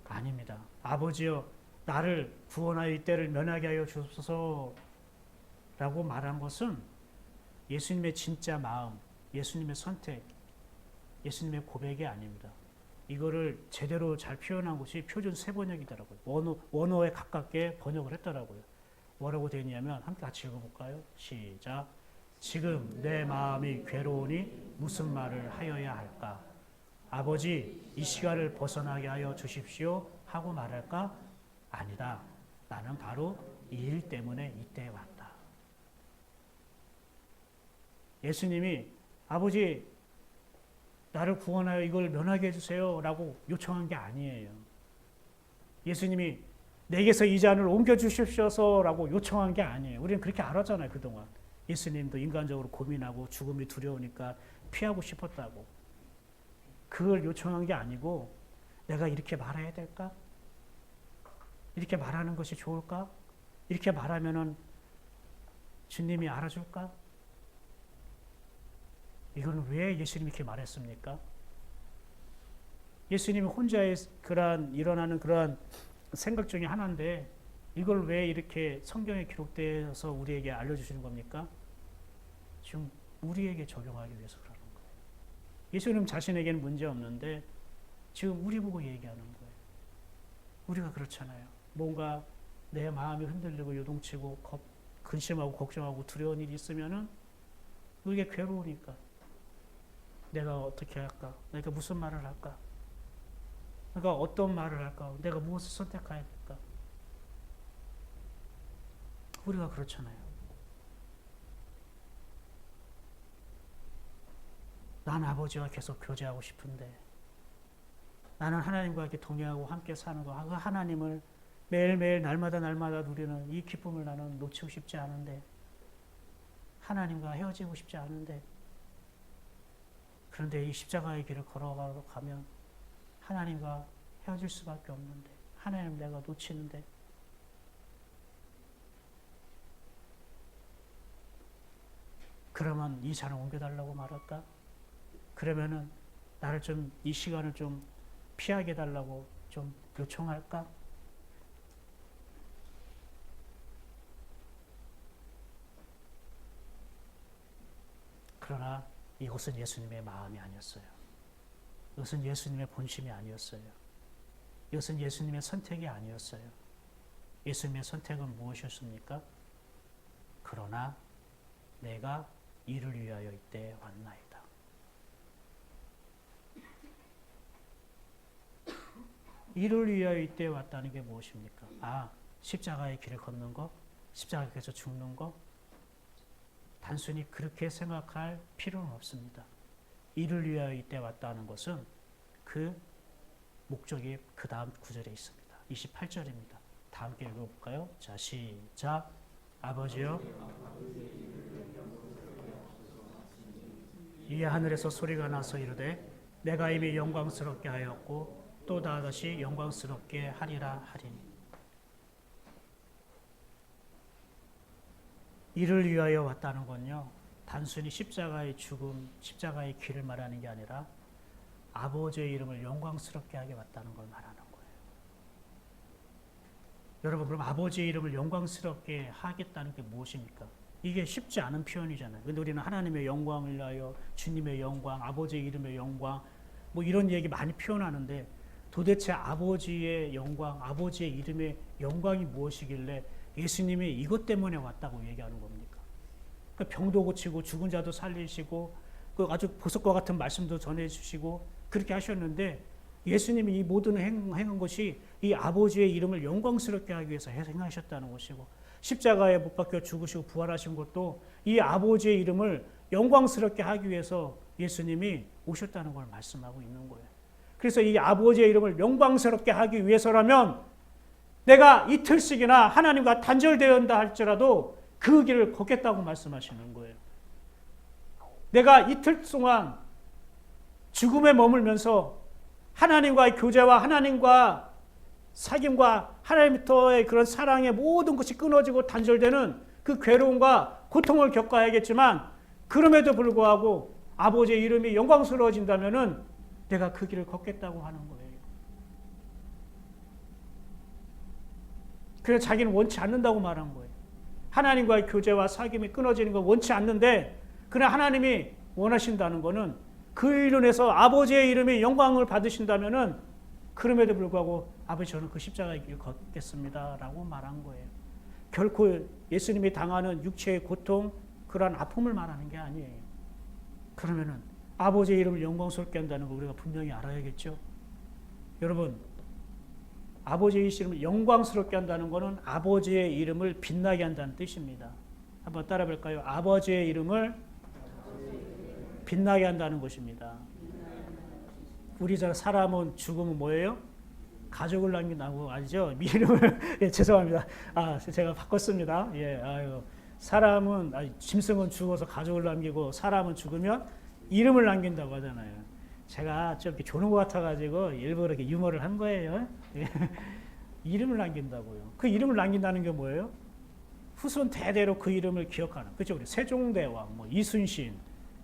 아닙니다. 아버지여 나를 구원하여 이때를 면하게 하여 주옵소서 라고 말한 것은 예수님의 진짜 마음, 예수님의 선택, 예수님의 고백이 아닙니다. 이거를 제대로 잘 표현한 것이 표준 세번역이더라고요. 원어에 가깝게 번역을 했더라고요. 뭐라고 되어 있냐면 함께 같이 읽어볼까요? 시작. 지금 내 마음이 괴로우니 무슨 말을 하여야 할까? 아버지 이 시간을 벗어나게 하여 주십시오 하고 말할까? 아니다. 나는 바로 이 일 때문에 이때에 왔다. 예수님이 아버지 나를 구원하여 이걸 면하게 해주세요 라고 요청한 게 아니에요. 예수님이 내게서 이 잔을 옮겨주십시오 라고 요청한 게 아니에요. 우리는 그렇게 알았잖아요. 그동안 예수님도 인간적으로 고민하고 죽음이 두려우니까 피하고 싶었다고. 그걸 요청한 게 아니고 내가 이렇게 말해야 될까? 이렇게 말하는 것이 좋을까? 이렇게 말하면은 주님이 알아줄까? 이건 왜 예수님이 이렇게 말했습니까? 예수님이 혼자의 일어나는 그러한 생각 중에 하나인데 이걸 왜 이렇게 성경에 기록되어서 우리에게 알려주시는 겁니까? 지금 우리에게 적용하기 위해서 그러는 거예요. 예수님 자신에게는 문제 없는데 지금 우리 보고 얘기하는 거예요. 우리가 그렇잖아요. 뭔가 내 마음이 흔들리고 요동치고 근심하고 걱정하고 두려운 일이 있으면은 그게 괴로우니까. 내가 어떻게 할까? 내가 무슨 말을 할까? 내가 어떤 말을 할까? 내가 무엇을 선택해야 될까? 우리가 그렇잖아요. 난 아버지와 계속 교제하고 싶은데, 나는 하나님과 이렇게 동행하고 함께 사는 거, 그 하나님을 매일매일 날마다 누리는 이 기쁨을 나는 놓치고 싶지 않은데, 하나님과 헤어지고 싶지 않은데, 그런데 이 십자가의 길을 걸어가면 하나님과 헤어질 수밖에 없는데, 하나님 내가 놓치는데, 그러면 이 잔을 옮겨달라고 말할까? 그러면은 나를 좀 이 시간을 좀 피하게 달라고 좀 요청할까? 그러나 이것은 예수님의 마음이 아니었어요. 이것은 예수님의 본심이 아니었어요. 이것은 예수님의 선택이 아니었어요. 예수님의 선택은 무엇이었습니까? 그러나 내가 이를 위하여 이때에 왔나이다. 이를 위하여 이때에 왔다는 게 무엇입니까? 십자가의 길을 걷는 거, 십자가에서 죽는 거, 단순히 그렇게 생각할 필요는 없습니다. 이를 위하여 이때 왔다는 것은 그 목적이 그 다음 구절에 있습니다. 28절입니다. 다 함께 읽어볼까요? 자, 시작. 아버지여, 이에 하늘에서 소리가 나서 이르되 내가 이미 영광스럽게 하였고 또 다시 영광스럽게 하리라 하리니. 이를 위하여 왔다는 건요, 단순히 십자가의 죽음, 십자가의 길을 말하는 게 아니라 아버지의 이름을 영광스럽게 하게 왔다는 걸 말하는 거예요. 여러분, 그럼 아버지의 이름을 영광스럽게 하겠다는 게 무엇입니까? 이게 쉽지 않은 표현이잖아요. 근데 우리는 하나님의 영광을 위하여, 주님의 영광, 아버지의 이름의 영광, 뭐 이런 얘기 많이 표현하는데, 도대체 아버지의 영광, 아버지의 이름의 영광이 무엇이길래 예수님이 이것 때문에 왔다고 얘기하는 겁니까? 그러니까 병도 고치고 죽은 자도 살리시고 그 아주 보석과 같은 말씀도 전해주시고 그렇게 하셨는데, 예수님이 이 모든 행한 것이 이 아버지의 이름을 영광스럽게 하기 위해서 행하셨다는 것이고, 십자가에 못 박혀 죽으시고 부활하신 것도 이 아버지의 이름을 영광스럽게 하기 위해서 예수님이 오셨다는 걸 말씀하고 있는 거예요. 그래서 이 아버지의 이름을 영광스럽게 하기 위해서라면 내가 이틀씩이나 하나님과 단절되었다 할지라도 그 길을 걷겠다고 말씀하시는 거예요. 내가 이틀 동안 죽음에 머물면서 하나님과의 교제와 하나님과 사귐과 하나님부터의 그런 사랑의 모든 것이 끊어지고 단절되는 그 괴로움과 고통을 겪어야겠지만, 그럼에도 불구하고 아버지의 이름이 영광스러워진다면은 내가 그 길을 걷겠다고 하는 거예요. 그래서 자기는 원치 않는다고 말한 거예요. 하나님과의 교제와 사귐이 끊어지는 걸 원치 않는데, 그러나 하나님이 원하신다는 것은 그 일로 인해서 아버지의 이름이 영광을 받으신다면은 그럼에도 불구하고 아버지, 저는 그 십자가의 길을 걷겠습니다 라고 말한 거예요. 결코 예수님이 당하는 육체의 고통, 그러한 아픔을 말하는 게 아니에요. 그러면은 아버지의 이름을 영광스럽게 한다는 걸 우리가 분명히 알아야겠죠. 여러분, 아버지의 이름을 영광스럽게 한다는 것은 아버지의 이름을 빛나게 한다는 뜻입니다. 한번 따라 볼까요? 아버지의 이름을 빛나게 한다는 것입니다. 우리 사람은 죽으면 뭐예요? 가족을 남긴다고 아니죠? 이름을 예, 죄송합니다. 제가 바꿨습니다. 예, 사람은 짐승은 죽어서 가족을 남기고 사람은 죽으면 이름을 남긴다고 하잖아요. 제가 좀 이렇게 조는 것 같아가지고 일부러 이렇게 유머를 한 거예요. 이름을 남긴다고요. 그 이름을 남긴다는 게 뭐예요? 후손 대대로 그 이름을 기억하는. 그렇죠? 우리 세종대왕, 뭐 이순신,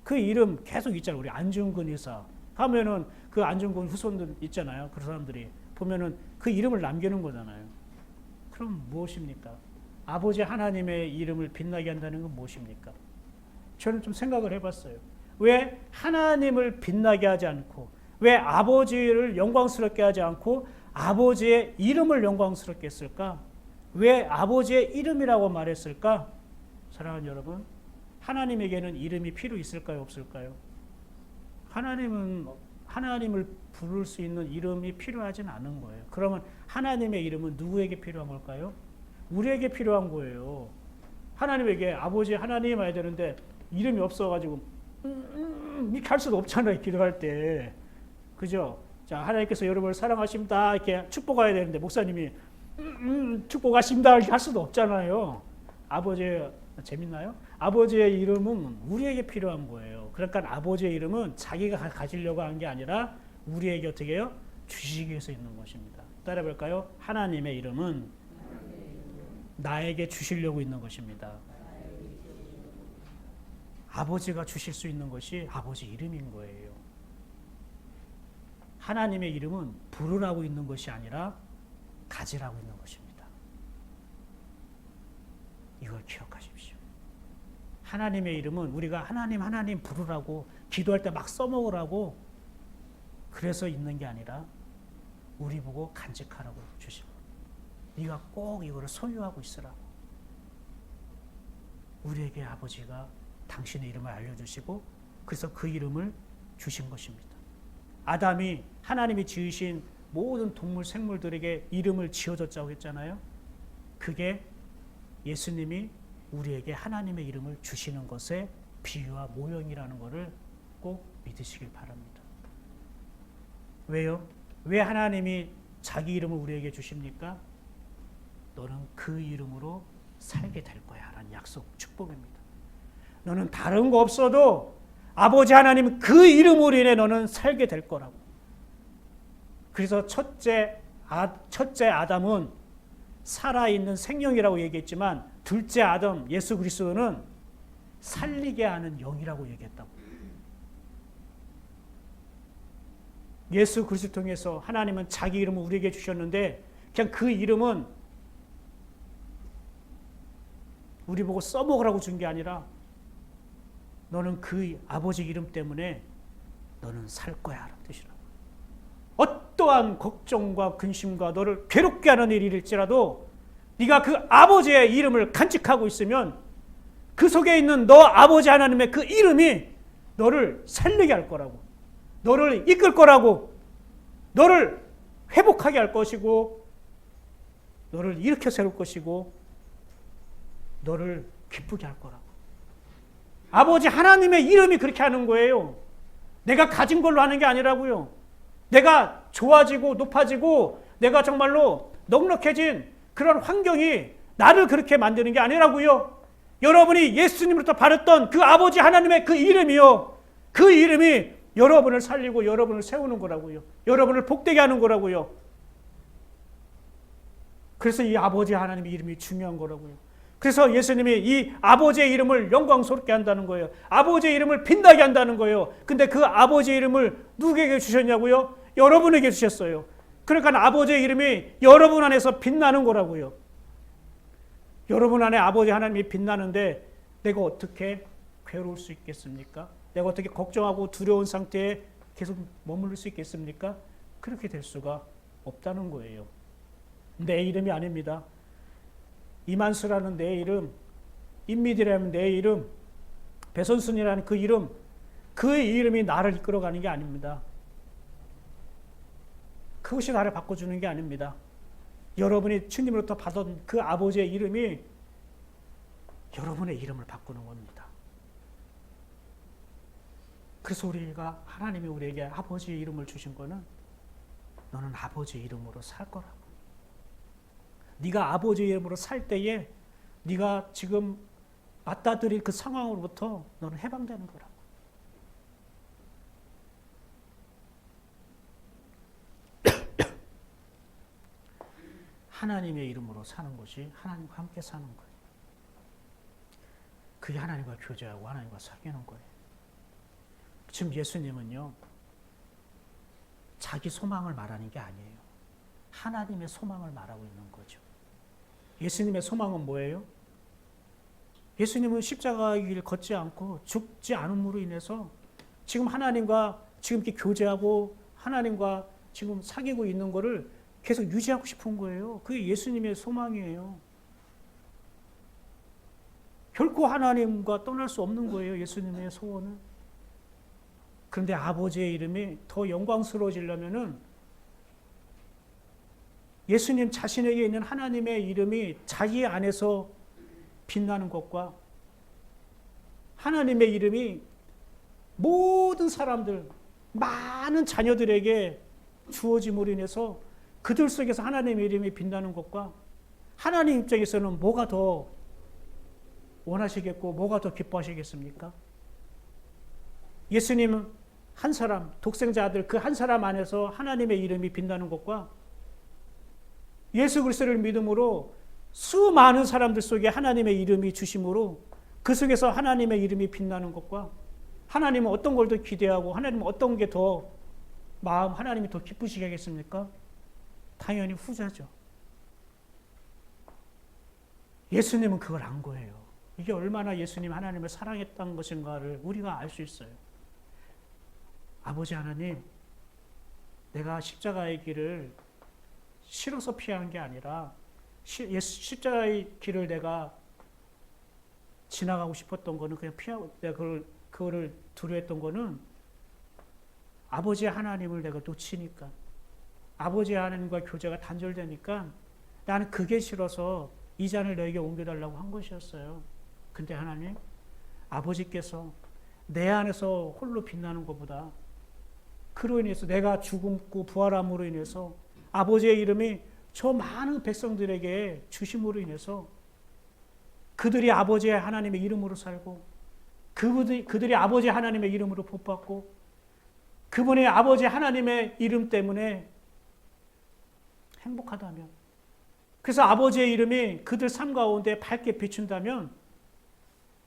그 이름 계속 있잖아요. 우리 안중근 의사 하면은 그 안중근 후손들 있잖아요. 그 사람들이 보면은 그 이름을 남기는 거잖아요. 그럼 무엇입니까? 아버지 하나님의 이름을 빛나게 한다는 건 무엇입니까? 저는 좀 생각을 해봤어요. 왜 하나님을 빛나게 하지 않고, 왜 아버지를 영광스럽게 하지 않고 아버지의 이름을 영광스럽게 했을까? 왜 아버지의 이름이라고 말했을까? 사랑하는 여러분, 하나님에게는 이름이 필요 있을까요? 없을까요? 하나님을 부를 수 있는 이름이 필요하진 않은 거예요. 그러면 하나님의 이름은 누구에게 필요한 걸까요? 우리에게 필요한 거예요. 하나님에게 아버지 하나님 해야 되는데 이름이 없어가지고 이렇게 할 수도 없잖아요. 기도할 때. 그죠? 자, 하나님께서 여러분을 사랑하십니다. 이렇게 축복해야 되는데 목사님이 축복하십니다. 이렇게 할 수도 없잖아요. 아버지, 재밌나요? 아버지의 이름은 우리에게 필요한 거예요. 그러니까 아버지의 이름은 자기가 가지려고 한 게 아니라 우리에게 어떻게 해요? 주시기 위해서 있는 것입니다. 따라해볼까요? 하나님의 이름은 나에게 주시려고 있는 것입니다. 아버지가 주실 수 있는 것이 아버지 이름인 거예요. 하나님의 이름은 부르라고 있는 것이 아니라 가지라고 있는 것입니다. 이걸 기억하십시오. 하나님의 이름은 우리가 하나님 부르라고 기도할 때 막 써먹으라고 그래서 있는 게 아니라 우리 보고 간직하라고 주시고 네가 꼭 이거를 소유하고 있으라고 우리에게 아버지가 당신의 이름을 알려주시고 그래서 그 이름을 주신 것입니다. 아담이 하나님이 지으신 모든 동물 생물들에게 이름을 지어줬다고 했잖아요. 그게 예수님이 우리에게 하나님의 이름을 주시는 것의 비유와 모형이라는 것을 꼭 믿으시길 바랍니다. 왜요? 왜 하나님이 자기 이름을 우리에게 주십니까? 너는 그 이름으로 살게 될 거야 라는 약속, 축복입니다. 너는 다른 거 없어도 아버지 하나님 그 이름으로 인해 너는 살게 될 거라고. 그래서 첫째 아담은 살아있는 생명이라고 얘기했지만 둘째 아담 예수 그리스도는 살리게 하는 영이라고 얘기했다고. 예수 그리스도 통해서 하나님은 자기 이름을 우리에게 주셨는데 그냥 그 이름은 우리 보고 써먹으라고 준 게 아니라 너는 그 아버지 이름 때문에 너는 살 거야 라는 뜻이라고. 어떠한 걱정과 근심과 너를 괴롭게 하는 일이 일지라도 네가 그 아버지의 이름을 간직하고 있으면 그 속에 있는 너 아버지 하나님의 그 이름이 너를 살리게 할 거라고, 너를 이끌 거라고, 너를 회복하게 할 것이고 너를 일으켜 세울 것이고 너를 기쁘게 할 거라고. 아버지 하나님의 이름이 그렇게 하는 거예요. 내가 가진 걸로 하는 게 아니라고요. 내가 좋아지고 높아지고 내가 정말로 넉넉해진 그런 환경이 나를 그렇게 만드는 게 아니라고요. 여러분이 예수님으로부터 받았던 그 아버지 하나님의 그 이름이요. 그 이름이 여러분을 살리고 여러분을 세우는 거라고요. 여러분을 복되게 하는 거라고요. 그래서 이 아버지 하나님의 이름이 중요한 거라고요. 그래서 예수님이 이 아버지의 이름을 영광스럽게 한다는 거예요. 아버지의 이름을 빛나게 한다는 거예요. 근데 그 아버지의 이름을 누구에게 주셨냐고요? 여러분에게 주셨어요. 그러니까 아버지의 이름이 여러분 안에서 빛나는 거라고요. 여러분 안에 아버지 하나님이 빛나는데 내가 어떻게 괴로울 수 있겠습니까? 내가 어떻게 걱정하고 두려운 상태에 계속 머무를 수 있겠습니까? 그렇게 될 수가 없다는 거예요. 내 이름이 아닙니다. 이만수라는 내 이름, 임미디라는 내 이름, 배선순이라는 그 이름, 그 이름이 나를 이끌어가는 게 아닙니다. 그것이 나를 바꿔주는 게 아닙니다. 여러분이 주님으로부터 받은 그 아버지의 이름이 여러분의 이름을 바꾸는 겁니다. 그래서 우리가 하나님이 우리에게 아버지의 이름을 주신 거는 너는 아버지의 이름으로 살 거라고. 네가 아버지의 이름으로 살 때에 네가 지금 맞닥뜨릴 그 상황으로부터 너는 해방되는 거라고. 하나님의 이름으로 사는 것이 하나님과 함께 사는 거예요. 그게 하나님과 교제하고 하나님과 사귀는 거예요. 지금 예수님은요, 자기 소망을 말하는 게 아니에요. 하나님의 소망을 말하고 있는 거죠. 예수님의 소망은 뭐예요? 예수님은 십자가의 길 걷지 않고 죽지 않음으로 인해서 지금 하나님과 지금 이렇게 교제하고 하나님과 지금 사귀고 있는 거를 계속 유지하고 싶은 거예요. 그게 예수님의 소망이에요. 결코 하나님과 떠날 수 없는 거예요. 예수님의 소원은. 그런데 아버지의 이름이 더 영광스러워지려면은 예수님 자신에게 있는 하나님의 이름이 자기 안에서 빛나는 것과 하나님의 이름이 모든 사람들, 많은 자녀들에게 주어짐으로 인해서 그들 속에서 하나님의 이름이 빛나는 것과 하나님 입장에서는 뭐가 더 원하시겠고 뭐가 더 기뻐하시겠습니까? 예수님은 한 사람, 독생자 아들 그 한 사람 안에서 하나님의 이름이 빛나는 것과 예수 그리스도를 믿음으로 수많은 사람들 속에 하나님의 이름이 주심으로 그 속에서 하나님의 이름이 빛나는 것과 하나님은 어떤 걸 더 기대하고 하나님은 어떤 게 더 하나님이 더 기쁘시겠습니까? 당연히 후자죠. 예수님은 그걸 안 거예요. 이게 얼마나 예수님 하나님을 사랑했던 것인가를 우리가 알 수 있어요. 아버지 하나님, 내가 십자가의 길을 싫어서 피한 게 아니라 십자가의 길을 내가 지나가고 싶었던 거는 그냥 피하고 내가 그거를 두려워했던 거는 아버지 하나님을 내가 놓치니까 아버지 하나님과 교제가 단절되니까 나는 그게 싫어서 이 잔을 너에게 옮겨달라고 한 것이었어요. 근데 하나님, 아버지께서 내 안에서 홀로 빛나는 것보다 그로 인해서 내가 죽음고 부활함으로 인해서 아버지의 이름이 저 많은 백성들에게 주심으로 인해서 그들이 아버지의 하나님의 이름으로 살고 그들이 아버지 하나님의 이름으로 복받고 그분의 아버지 하나님의 이름 때문에 행복하다면 그래서 아버지의 이름이 그들 삶 가운데 밝게 비춘다면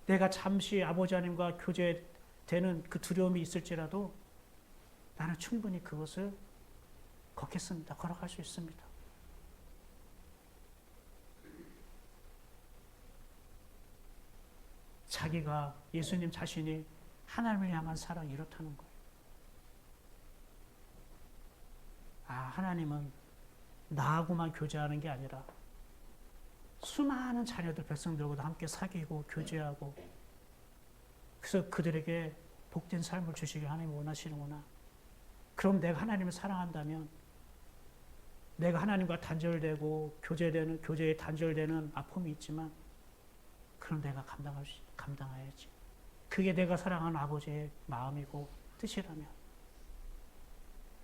내가 잠시 아버지 하나님과 교제되는 그 두려움이 있을지라도 나는 충분히 그것을 걷겠습니다. 걸어갈 수 있습니다. 자기가 예수님 자신이 하나님을 향한 사랑이 이렇다는 거예요. 하나님은 나하고만 교제하는 게 아니라 수많은 자녀들 백성들과도 함께 사귀고 교제하고 그래서 그들에게 복된 삶을 주시길 하나님이 원하시는구나. 그럼 내가 하나님을 사랑한다면 내가 하나님과 단절되고 교제에 단절되는 아픔이 있지만 그럼 내가 감당해야지. 그게 내가 사랑하는 아버지의 마음이고 뜻이라면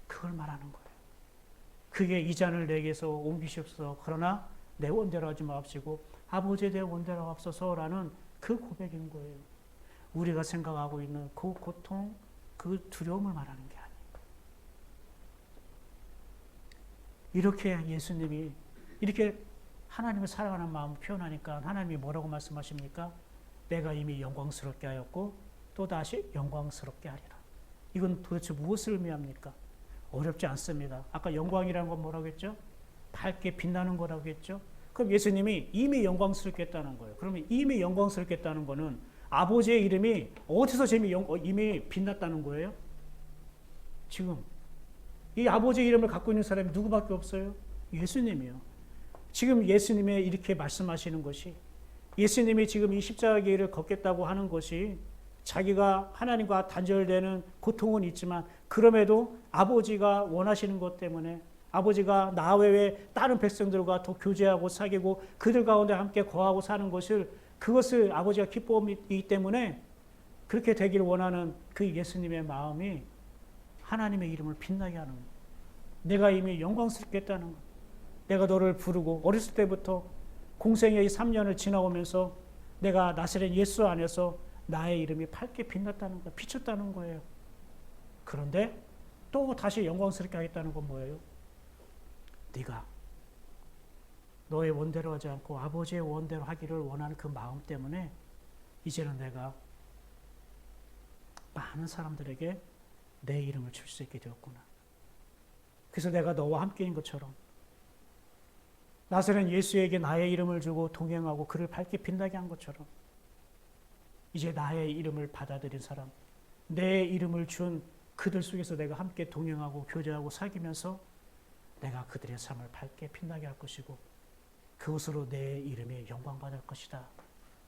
그걸 말하는 거예요. 그게 이 잔을 내게서 옮기시옵소서. 그러나 내 원대로 하지 마옵시고 아버지의 내 원대로 하옵소서라는 그 고백인 거예요. 우리가 생각하고 있는 그 고통, 그 두려움을 말하는 게 아니에요. 이렇게 예수님이 이렇게 하나님을 사랑하는 마음을 표현하니까 하나님이 뭐라고 말씀하십니까? 내가 이미 영광스럽게 하였고 또다시 영광스럽게 하리라. 이건 도대체 무엇을 의미합니까? 어렵지 않습니다. 아까 영광이라는 건 뭐라고 했죠? 밝게 빛나는 거라고 했죠? 그럼 예수님이 이미 영광스럽게 했다는 거예요. 그러면 이미 영광스럽게 했다는 거는 아버지의 이름이 어디서 이미 빛났다는 거예요? 지금 이 아버지의 이름을 갖고 있는 사람이 누구밖에 없어요? 예수님이요. 지금 예수님의 이렇게 말씀하시는 것이 예수님이 지금 이 십자가 길을 걷겠다고 하는 것이 자기가 하나님과 단절되는 고통은 있지만 그럼에도 아버지가 원하시는 것 때문에 아버지가 나 외에 다른 백성들과 더 교제하고 사귀고 그들 가운데 함께 거하고 사는 그것을 아버지가 기뻐하기 때문에 그렇게 되길 원하는 그 예수님의 마음이 하나님의 이름을 빛나게 하는 거예요. 내가 이미 영광스럽게 했다는 거예요. 내가 너를 부르고 어렸을 때부터 공생의 3년을 지나오면서 내가 나사렛 예수 안에서 나의 이름이 밝게 빛났다는 거예요. 비쳤다는 거예요. 그런데 또 다시 영광스럽게 하겠다는 건 뭐예요? 네가 너의 원대로 하지 않고 아버지의 원대로 하기를 원하는 그 마음 때문에 이제는 내가 많은 사람들에게 내 이름을 줄 수 있게 되었구나. 그래서 내가 너와 함께인 것처럼 나사렛 예수에게 나의 이름을 주고 동행하고 그를 밝게 빛나게 한 것처럼 이제 나의 이름을 받아들인 사람, 내 이름을 준 그들 속에서 내가 함께 동행하고 교제하고 사귀면서 내가 그들의 삶을 밝게 빛나게 할 것이고 그것으로 내 이름이 영광받을 것이다.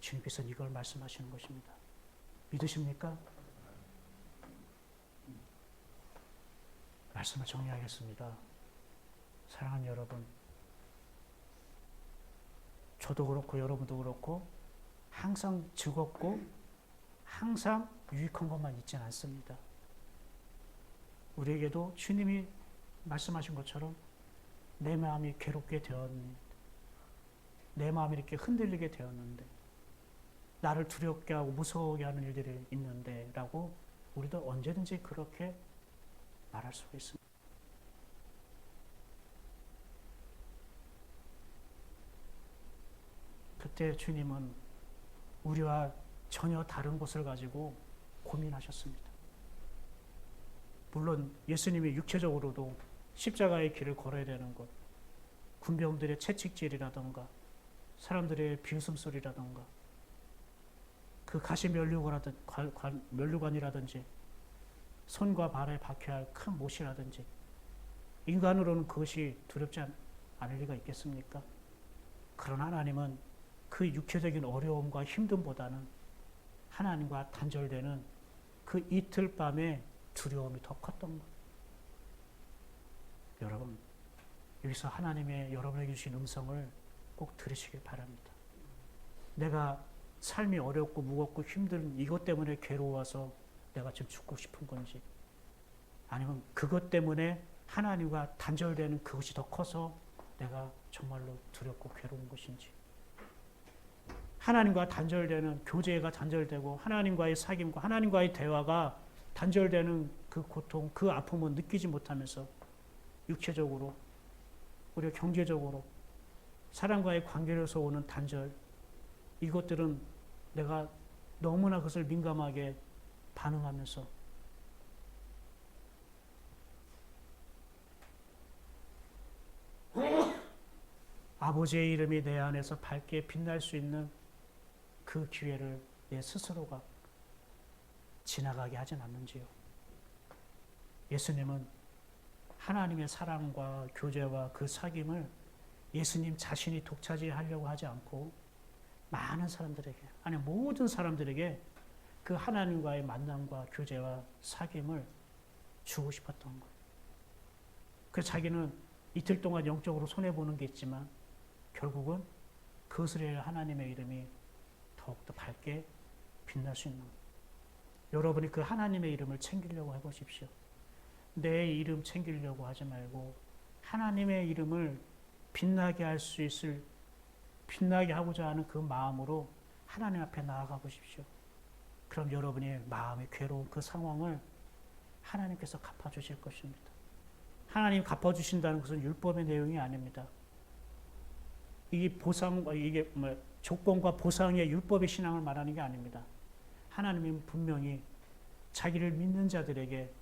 주님께서는 이걸 말씀하시는 것입니다. 믿으십니까? 말씀을 정리하겠습니다. 사랑하는 여러분, 저도 그렇고 여러분도 그렇고 항상 즐겁고 항상 유익한 것만 있지는 않습니다. 우리에게도 주님이 말씀하신 것처럼 내 마음이 괴롭게 되었는데, 내 마음이 이렇게 흔들리게 되었는데, 나를 두렵게 하고 무서워하게 하는 일들이 있는데 라고 우리도 언제든지 그렇게 말할 수가 있습니다. 그때 주님은 우리와 전혀 다른 것을 가지고 고민하셨습니다. 물론 예수님이 육체적으로도 십자가의 길을 걸어야 되는 것, 군병들의 채찍질이라던가 사람들의 비웃음소리라던가 그 가시 면류관이라든지 손과 발에 박혀야 할 큰 못이라든지 인간으로는 그것이 두렵지 않을 리가 있겠습니까? 그러나 하나님은 그 육체적인 어려움과 힘듦보다는 하나님과 단절되는 그 이틀 밤의 두려움이 더 컸던 것. 여러분, 여기서 하나님의 여러분에게 주신 음성을 꼭 들으시길 바랍니다. 내가 삶이 어렵고 무겁고 힘든 이것 때문에 괴로워서 내가 지금 죽고 싶은 건지, 아니면 그것 때문에 하나님과 단절되는 그것이 더 커서 내가 정말로 두렵고 괴로운 것인지, 하나님과 단절되는 교제가 단절되고 하나님과의 사귐과 하나님과의 대화가 단절되는 그 고통, 그 아픔을 느끼지 못하면서 육체적으로, 우리가 경제적으로, 사람과의 관계에서 오는 단절, 이것들은 내가 너무나 그것을 민감하게 반응하면서 아버지의 이름이 내 안에서 밝게 빛날 수 있는 그 기회를 내 스스로가 지나가게 하진 않는지요. 예수님은 하나님의 사랑과 교제와 그 사귐을 예수님 자신이 독차지하려고 하지 않고 많은 사람들에게, 아니 모든 사람들에게 그 하나님과의 만남과 교제와 사귐을 주고 싶었던 거예요. 그래서 자기는 이틀 동안 영적으로 손해보는 게 있지만 결국은 그것을 위해 하나님의 이름이 더욱더 밝게 빛날 수 있는 거예요. 여러분이 그 하나님의 이름을 챙기려고 해보십시오. 내 이름 챙기려고 하지 말고 하나님의 이름을 빛나게 할 수 있을, 빛나게 하고자 하는 그 마음으로 하나님 앞에 나아가 보십시오. 그럼 여러분의 마음이 괴로운 그 상황을 하나님께서 갚아주실 것입니다. 하나님 갚아주신다는 것은 율법의 내용이 아닙니다. 이게 조건과 보상의 율법의 신앙을 말하는 게 아닙니다. 하나님은 분명히 자기를 믿는 자들에게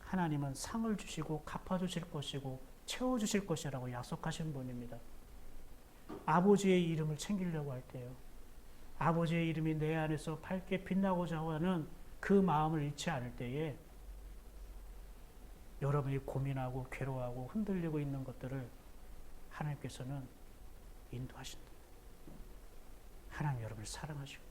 하나님은 상을 주시고 갚아주실 것이고 채워주실 것이라고 약속하신 분입니다. 아버지의 이름을 챙기려고 할 때요, 아버지의 이름이 내 안에서 밝게 빛나고자 하는 그 마음을 잃지 않을 때에 여러분이 고민하고 괴로워하고 흔들리고 있는 것들을 하나님께서는 인도하신다. 하나님 여러분을 사랑하시고